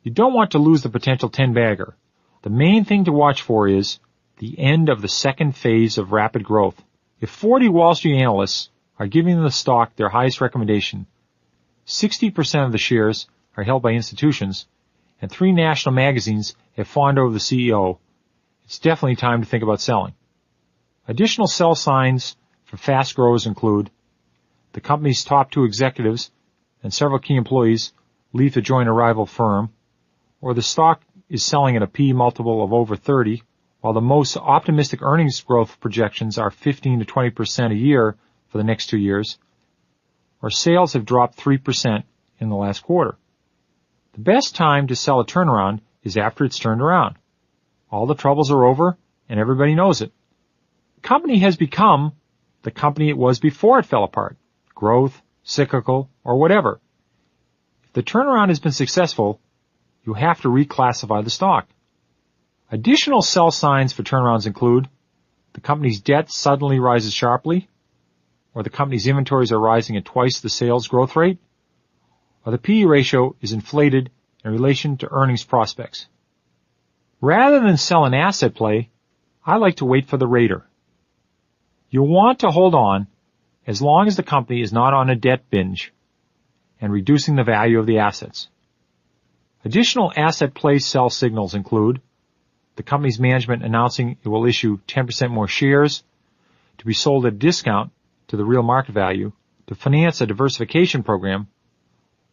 You don't want to lose the potential 10-bagger. The main thing to watch for is the end of the second phase of rapid growth. If 40 Wall Street analysts are giving the stock their highest recommendation, 60% of the shares are held by institutions, and 3 national magazines have fawned over the CEO, it's definitely time to think about selling. Additional sell signs for fast growers include the company's top 2 executives and several key employees leave to join a rival firm, or the stock is selling at a P multiple of over 30, while the most optimistic earnings growth projections are 15 to 20% a year for the next 2 years, or sales have dropped 3% in the last quarter. The best time to sell a turnaround is after it's turned around. All the troubles are over, and everybody knows it. The company has become the company it was before it fell apart, growth, cyclical, or whatever. If the turnaround has been successful, you have to reclassify the stock. Additional sell signs for turnarounds include the company's debt suddenly rises sharply, or the company's inventories are rising at twice the sales growth rate, or the PE ratio is inflated in relation to earnings prospects. Rather than sell an asset play, I like to wait for the raider. You'll want to hold on as long as the company is not on a debt binge and reducing the value of the assets. Additional asset play sell signals include the company's management announcing it will issue 10% more shares to be sold at a discount to the real market value to finance a diversification program,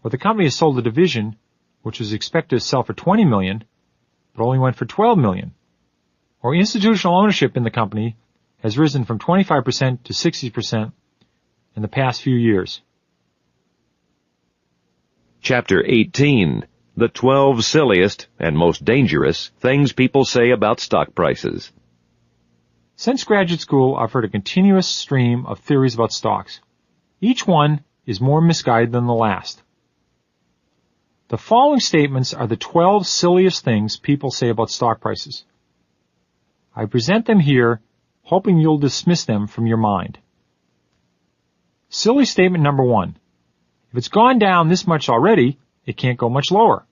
or the company has sold a division which was expected to sell for $20 million, but only went for $12 million. Or institutional ownership in the company has risen from 25% to 60% in the past few years. Chapter 18. The 12 Silliest and Most Dangerous Things People Say About Stock Prices. Since graduate school, I've heard a continuous stream of theories about stocks. Each one is more misguided than the last. The following statements are the 12 silliest things people say about stock prices. I present them here, hoping you'll dismiss them from your mind. Silly statement number 1. If it's gone down this much already, it can't go much lower.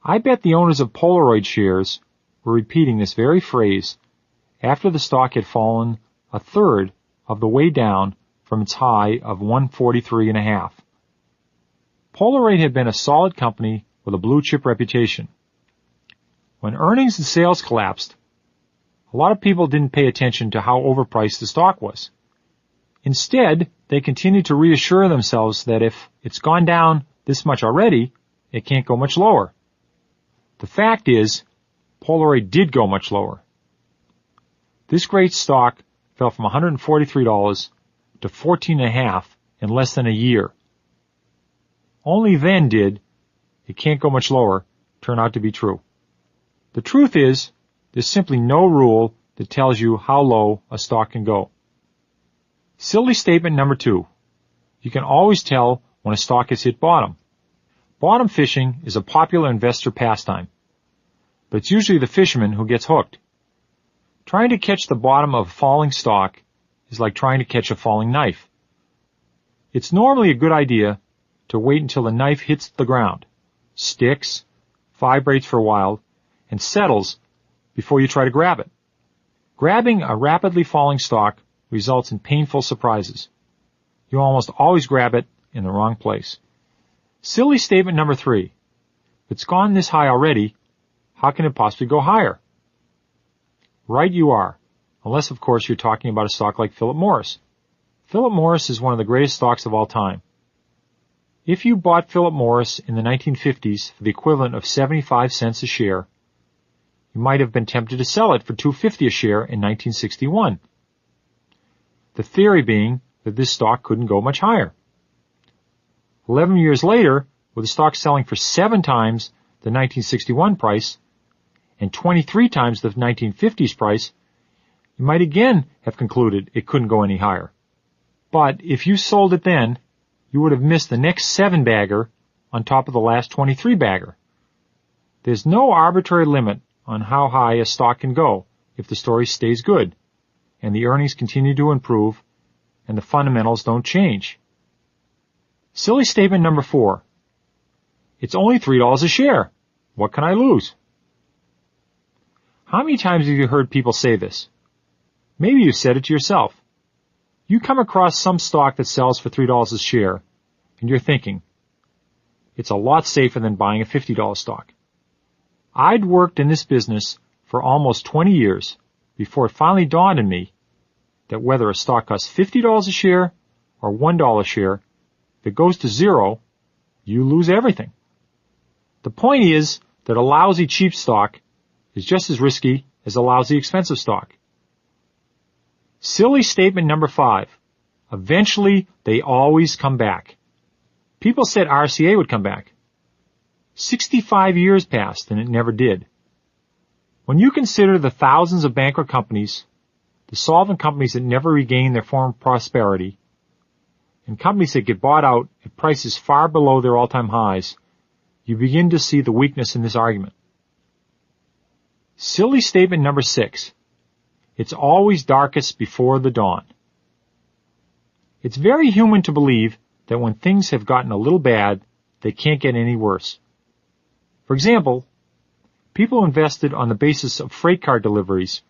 I bet the owners of Polaroid shares were repeating this very phrase after the stock had fallen a third of the way down from its high of 143.5. Polaroid had been a solid company with a blue chip reputation. When earnings and sales collapsed, a lot of people didn't pay attention to how overpriced the stock was. Instead, they continued to reassure themselves that if it's gone down this much already, it can't go much lower. The fact is, Polaroid did go much lower. This great stock fell from $143 to $14.5 in less than a year. Only then did "it can't go much lower" turn out to be true. The truth is, there's simply no rule that tells you how low a stock can go. Silly statement number 2. You can always tell when a stock has hit bottom. Bottom fishing is a popular investor pastime, but it's usually the fisherman who gets hooked. Trying to catch the bottom of a falling stock is like trying to catch a falling knife. It's normally a good idea to wait until the knife hits the ground, sticks, vibrates for a while, and settles before you try to grab it. Grabbing a rapidly falling stock results in painful surprises. You almost always grab it in the wrong place. Silly statement number 3. If it's gone this high already, how can it possibly go higher? Right you are, unless of course you're talking about a stock like Philip Morris. Philip Morris is one of the greatest stocks of all time. If you bought Philip Morris in the 1950s for the equivalent of 75 cents a share, you might have been tempted to sell it for $2.50 a share in 1961. The theory being that this stock couldn't go much higher. 11 years later, with the stock selling for 7 times the 1961 price and 23 times the 1950s price, you might again have concluded it couldn't go any higher. But if you sold it then, you would have missed the next 7-bagger on top of the last 23-bagger. There's no arbitrary limit on how high a stock can go if the story stays good, and the earnings continue to improve, and the fundamentals don't change. Silly statement number 4. It's only $3 a share. What can I lose? How many times have you heard people say this? Maybe you said it to yourself. You come across some stock that sells for $3 a share, and you're thinking, it's a lot safer than buying a $50 stock. I'd worked in this business for almost 20 years before it finally dawned on me that whether a stock costs $50 a share or $1 a share, if it goes to zero, you lose everything. The point is that a lousy cheap stock is just as risky as a lousy expensive stock. Silly statement number 5. Eventually, they always come back. People said RCA would come back. 65 years passed and it never did. When you consider the thousands of bankrupt companies, the solvent companies that never regain their former prosperity, and companies that get bought out at prices far below their all-time highs, you begin to see the weakness in this argument. Silly statement number 6. It's always darkest before the dawn. It's very human to believe that when things have gotten a little bad, they can't get any worse. For example, people invested on the basis of freight car deliveries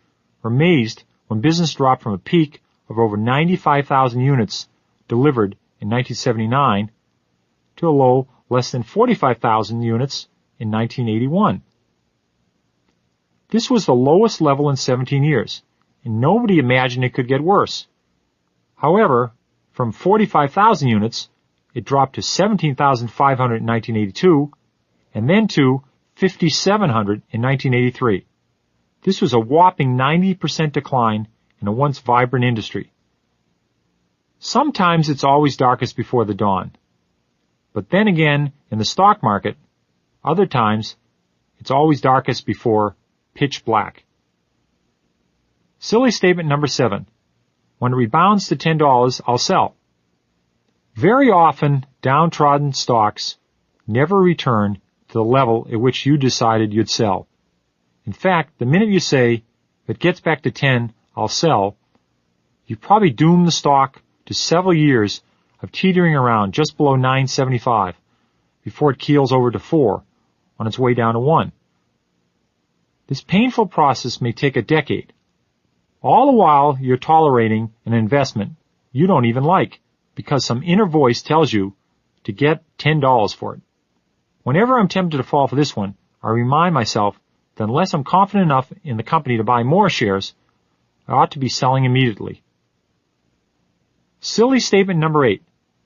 were amazed when business dropped from a peak of over 95,000 units delivered in 1979 to a low less than 45,000 units in 1981. This was the lowest level in 17 years, and nobody imagined it could get worse. However, from 45,000 units, it dropped to 17,500 in 1982, and then to 5,700 in 1983. This was a whopping 90% decline in a once vibrant industry. Sometimes it's always darkest before the dawn. But then again, in the stock market, other times, it's always darkest before pitch black. Silly statement number 7. When it rebounds to $10, I'll sell. Very often, downtrodden stocks never return to the level at which you decided you'd sell. In fact, the minute you say, if it gets back to 10, I'll sell, you probably doom the stock to several years of teetering around just below 9.75 before it keels over to 4 on its way down to 1. This painful process may take a decade. All the while you're tolerating an investment you don't even like because some inner voice tells you to get $10 for it. Whenever I'm tempted to fall for this one, I remind myself that unless I'm confident enough in the company to buy more shares, I ought to be selling immediately. Silly statement number 8.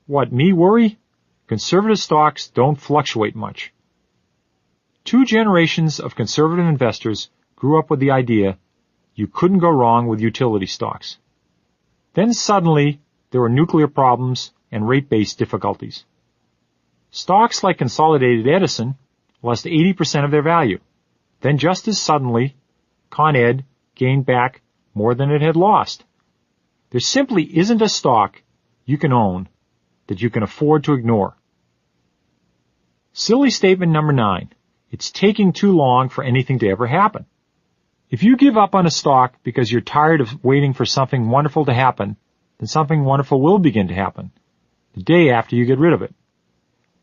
What, me worry? Conservative stocks don't fluctuate much. 2 generations of conservative investors grew up with the idea you couldn't go wrong with utility stocks. Then suddenly, there were nuclear problems and rate-based difficulties. Stocks like Consolidated Edison lost 80% of their value. Then just as suddenly, Con Ed gained back more than it had lost. There simply isn't a stock you can own that you can afford to ignore. Silly statement number 9. It's taking too long for anything to ever happen. If you give up on a stock because you're tired of waiting for something wonderful to happen, then something wonderful will begin to happen the day after you get rid of it.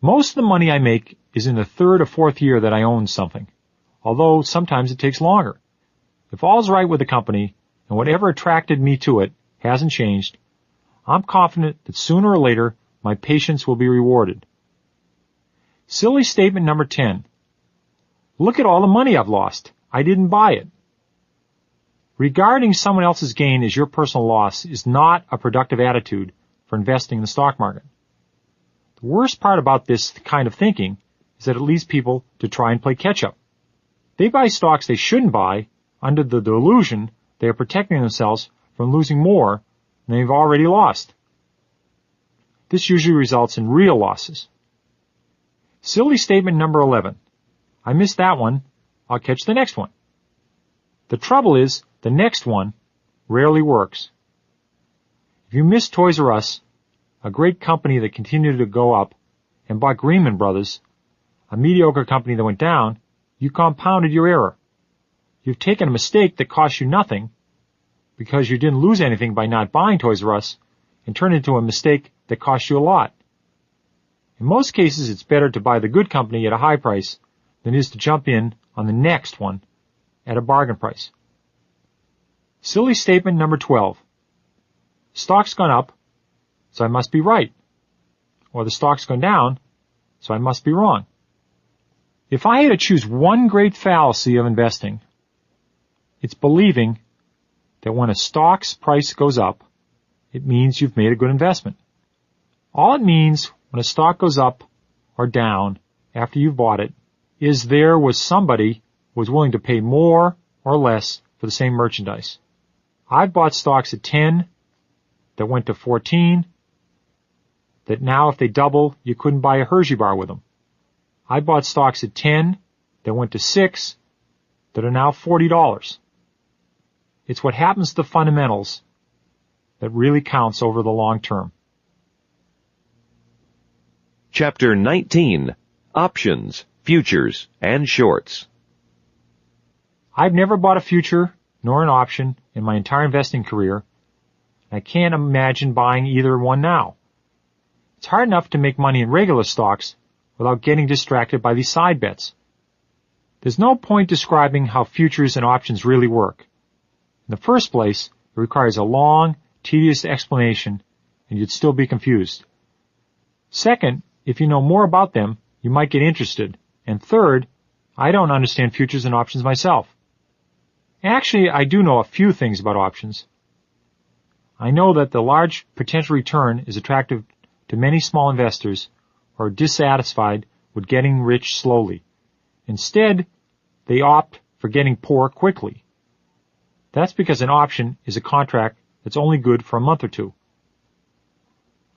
Most of the money I make is in the 3rd or 4th year that I own something, although sometimes it takes longer. If all's right with the company and whatever attracted me to it hasn't changed, I'm confident that sooner or later my patience will be rewarded. Silly statement number 10. Look at all the money I've lost. I didn't buy it. Regarding someone else's gain as your personal loss is not a productive attitude for investing in the stock market. The worst part about this kind of thinking is that it leads people to try and play catch-up. They buy stocks they shouldn't buy under the delusion they are protecting themselves from losing more than they've already lost. This usually results in real losses. Silly statement number 11. I missed that one. I'll catch the next one. The trouble is, the next one rarely works. If you missed Toys R Us, a great company that continued to go up, and bought Greenman Brothers, a mediocre company that went down, you compounded your error. You've taken a mistake that cost you nothing because you didn't lose anything by not buying Toys R Us and turned it into a mistake that cost you a lot. In most cases, it's better to buy the good company at a high price than it is to jump in on the next one at a bargain price. Silly statement number 12. Stock's gone up, so I must be right. Or the stock's gone down, so I must be wrong. If I had to choose one great fallacy of investing, it's believing that when a stock's price goes up, it means you've made a good investment. All it means when a stock goes up or down after you've bought it is there was somebody who was willing to pay more or less for the same merchandise. I've bought stocks at 10 that went to 14 that now if they double, you couldn't buy a Hershey bar with them. I bought stocks at 10 that went to 6 that are now $40. It's what happens to the fundamentals that really counts over the long term. Chapter 19. Options, Futures, and Shorts. I've never bought a future nor an option in my entire investing career. I can't imagine buying either one now. It's hard enough to make money in regular stocks without getting distracted by these side bets. There's no point describing how futures and options really work. In the first place, it requires a long, tedious explanation, and you'd still be confused. Second, if you know more about them, you might get interested. And third, I don't understand futures and options myself. Actually, I do know a few things about options. I know that the large potential return is attractive to many small investors who are dissatisfied with getting rich slowly. Instead, they opt for getting poor quickly. That's because an option is a contract that's only good for a month or two.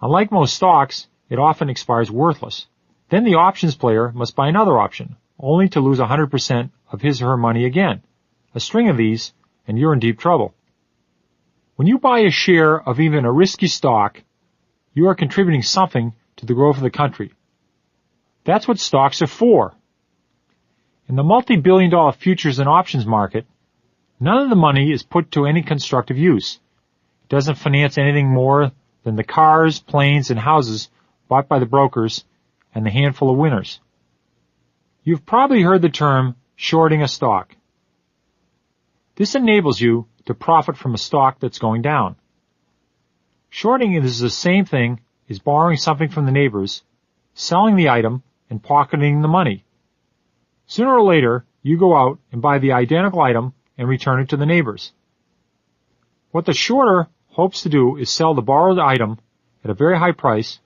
Unlike most stocks, it often expires worthless. Then the options player must buy another option, only to lose 100% of his or her money again. A string of these, and you're in deep trouble. When you buy a share of even a risky stock, you are contributing something to the growth of the country. That's what stocks are for. In the multi-billion-dollar futures and options market, none of the money is put to any constructive use. It doesn't finance anything more than the cars, planes, and houses bought by the brokers and the handful of winners. You've probably heard the term shorting a stock. This enables you to profit from a stock that's going down. Shorting is the same thing as borrowing something from the neighbors, selling the item, and pocketing the money. Sooner or later, you go out and buy the identical item and return it to the neighbors. What the shorter hopes to do is sell the borrowed item at a very high price,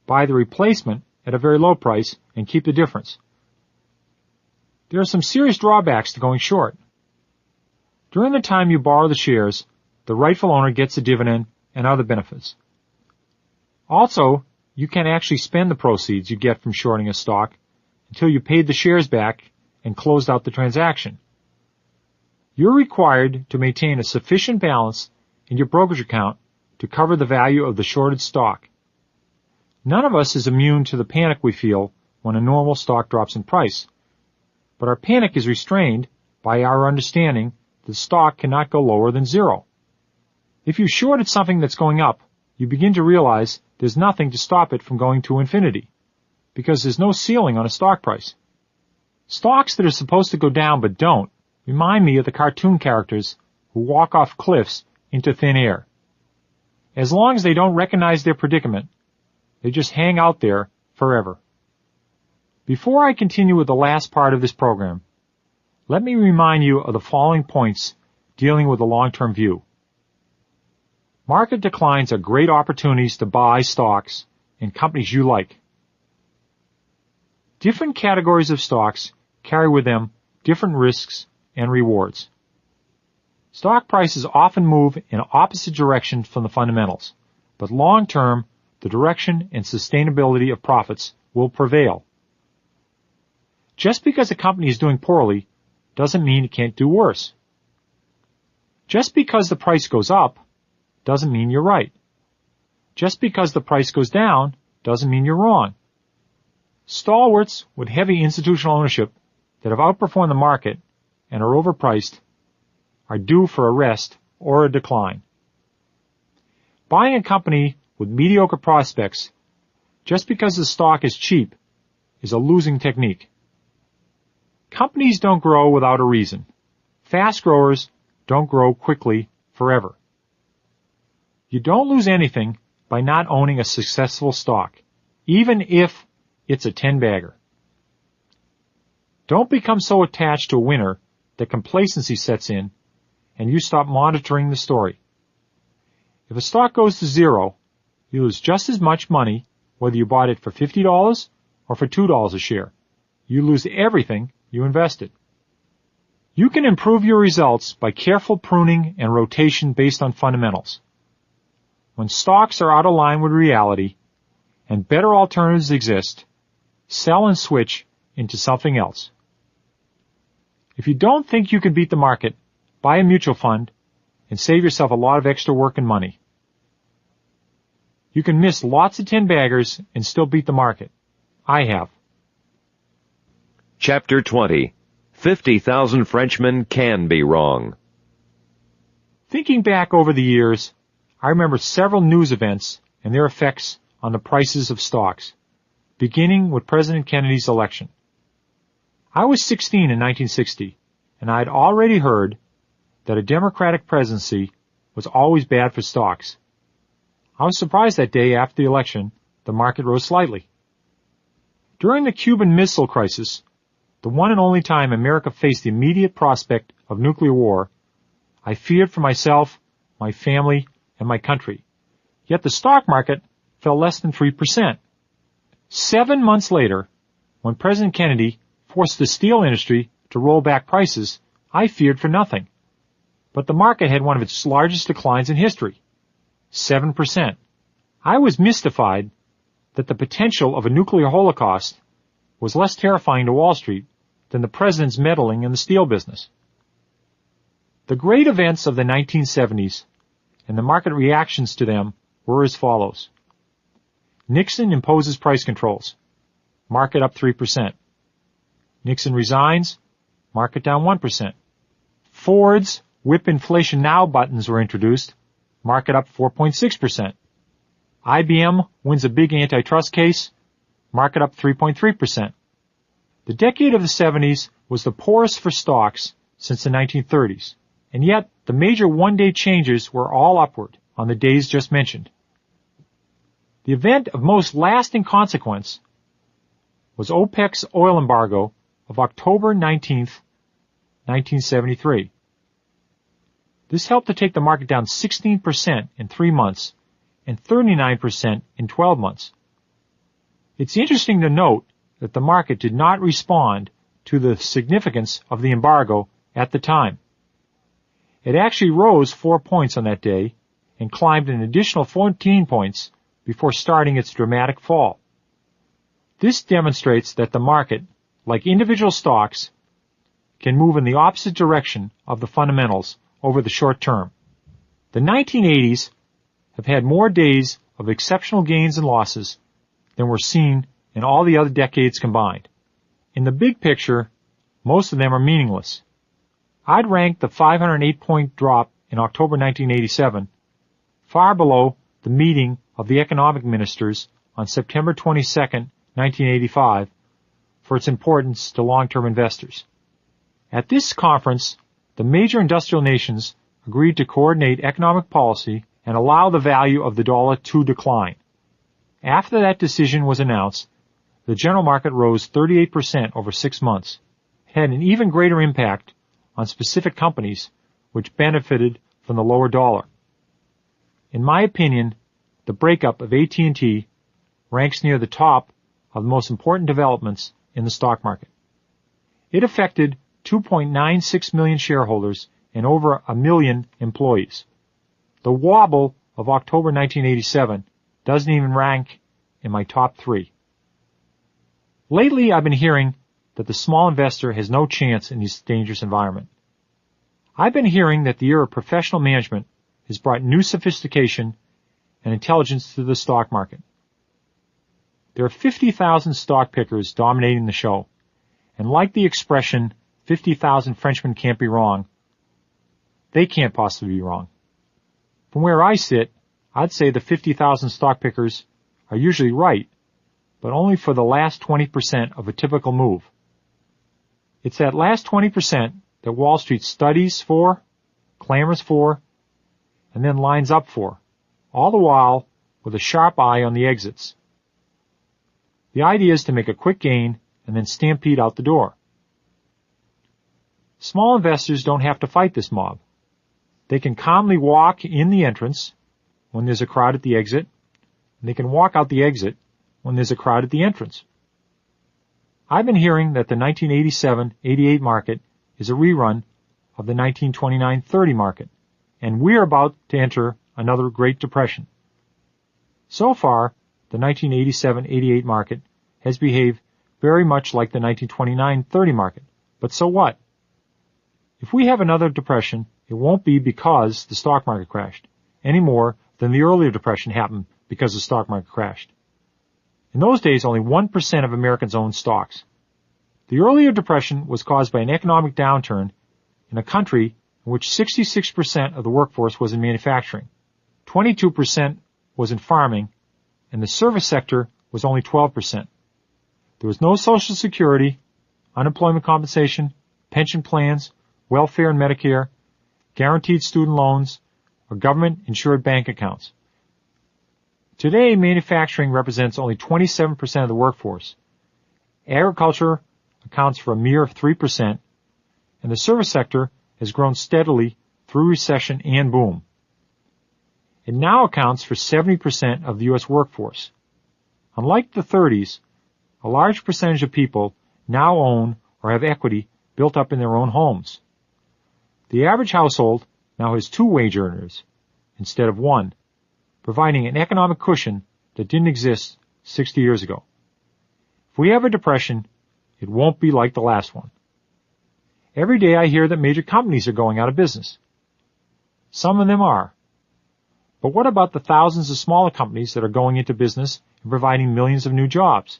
buy the replacement at a very low price, and keep the difference. There are some serious drawbacks to going short. During the time you borrow the shares, the rightful owner gets a dividend and other benefits. Also, you can't actually spend the proceeds you get from shorting a stock until you paid the shares back and closed out the transaction. You're required to maintain a sufficient balance in your brokerage account to cover the value of the shorted stock. None of us is immune to the panic we feel when a normal stock drops in price, but our panic is restrained by our understanding that the stock cannot go lower than zero. If you shorted something that's going up, you begin to realize there's nothing to stop it from going to infinity, because there's no ceiling on a stock price. Stocks that are supposed to go down but don't remind me of the cartoon characters who walk off cliffs into thin air. As long as they don't recognize their predicament, they just hang out there forever. Before I continue with the last part of this program, let me remind you of the following points dealing with the long-term view. Market declines are great opportunities to buy stocks in companies you like. Different categories of stocks carry with them different risks and rewards. Stock prices often move in opposite directions from the fundamentals, but long-term, the direction and sustainability of profits will prevail. Just because a company is doing poorly doesn't mean it can't do worse. Just because the price goes up doesn't mean you're right. Just because the price goes down doesn't mean you're wrong. Stalwarts with heavy institutional ownership that have outperformed the market and are overpriced are due for a rest or a decline. Buying a company with mediocre prospects just because the stock is cheap is a losing technique. Companies don't grow without a reason. Fast growers don't grow quickly forever. You don't lose anything by not owning a successful stock, even if it's a 10-bagger. Don't become so attached to a winner that complacency sets in and you stop monitoring the story. If a stock goes to zero, you lose just as much money whether you bought it for $50 or for $2 a share. You lose everything you invested. You can improve your results by careful pruning and rotation based on fundamentals. When stocks are out of line with reality and better alternatives exist, sell and switch into something else. If you don't think you can beat the market, buy a mutual fund and save yourself a lot of extra work and money. You can miss lots of 10-baggers and still beat the market. I have. Chapter 20. 50,000 Frenchmen Can Be Wrong. Thinking back over the years, I remember several news events and their effects on the prices of stocks, beginning with President Kennedy's election. I was 16 in 1960, and I had already heard that a Democratic presidency was always bad for stocks. I was surprised that day after the election, the market rose slightly. During the Cuban Missile Crisis, the one and only time America faced the immediate prospect of nuclear war, I feared for myself, my family, and my country. Yet the stock market fell less than 3%. 7 months later, when President Kennedy forced the steel industry to roll back prices, I feared for nothing. But the market had one of its largest declines in history, 7%. I was mystified that the potential of a nuclear holocaust was less terrifying to Wall Street than the president's meddling in the steel business. The great events of the 1970s and the market reactions to them were as follows. Nixon imposes price controls. Market up 3%. Nixon resigns. Market down 1%. Ford's Whip Inflation Now buttons were introduced. Market up 4.6%. IBM wins a big antitrust case. Market up 3.3%. The decade of the 70s was the poorest for stocks since the 1930s, and yet the major one-day changes were all upward on the days just mentioned. The event of most lasting consequence was OPEC's oil embargo of October 19, 1973. This helped to take the market down 16% in 3 months and 39% in 12 months. It's interesting to note that the market did not respond to the significance of the embargo at the time. It actually rose 4 points on that day and climbed an additional 14 points before starting its dramatic fall. This demonstrates that the market, like individual stocks, can move in the opposite direction of the fundamentals over the short term. The 1980s have had more days of exceptional gains and losses than were seen in all the other decades combined. In the big picture, most of them are meaningless. I'd rank the 508-point drop in October 1987 far below the meeting of the economic ministers on September 22, 1985, for its importance to long-term investors. At this conference, the major industrial nations agreed to coordinate economic policy and allow the value of the dollar to decline. After that decision was announced, the general market rose 38% over 6 months. It had an even greater impact on specific companies which benefited from the lower dollar. In my opinion, the breakup of AT&T ranks near the top of the most important developments in the stock market. It affected 2.96 million shareholders and over 1 million employees. The wobble of October 1987 doesn't even rank in my top 3. Lately, I've been hearing that the small investor has no chance in this dangerous environment. I've been hearing that the era of professional management has brought new sophistication and intelligence to the stock market. There are 50,000 stock pickers dominating the show, and like the expression, 50,000 Frenchmen can't be wrong, they can't possibly be wrong. From where I sit, I'd say the 50,000 stock pickers are usually right, but only for the last 20% of a typical move. It's that last 20% that Wall Street studies for, clamors for, and then lines up for, all the while with a sharp eye on the exits. The idea is to make a quick gain and then stampede out the door. Small investors don't have to fight this mob. They can calmly walk in the entrance when there's a crowd at the exit, and they can walk out the exit when there's a crowd at the entrance. I've been hearing that the 1987-88 market is a rerun of the 1929-30 market, and we're about to enter another Great Depression. So far, the 1987-88 market has behaved very much like the 1929-30 market. But so what? If we have another depression, it won't be because the stock market crashed, any more than the earlier depression happened because the stock market crashed. In those days, only 1% of Americans owned stocks. The earlier depression was caused by an economic downturn in a country in which 66% of the workforce was in manufacturing, 22% was in farming, and the service sector was only 12%. There was no Social Security, unemployment compensation, pension plans, welfare and Medicare, guaranteed student loans, or government-insured bank accounts. Today, manufacturing represents only 27% of the workforce. Agriculture accounts for a mere 3%, and the service sector has grown steadily through recession and boom. It now accounts for 70% of the U.S. workforce. Unlike the 30s, a large percentage of people now own or have equity built up in their own homes. The average household now has 2 wage earners instead of 1, providing an economic cushion that didn't exist 60 years ago. If we have a depression, it won't be like the last one. Every day I hear that major companies are going out of business. Some of them are. But what about the thousands of smaller companies that are going into business and providing millions of new jobs?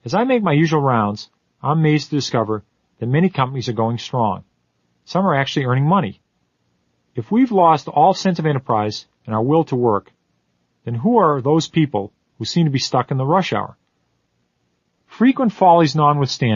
As I make my usual rounds, I'm amazed to discover that many companies are going strong. Some are actually earning money. If we've lost all sense of enterprise and our will to work, then who are those people who seem to be stuck in the rush hour? Frequent follies notwithstanding,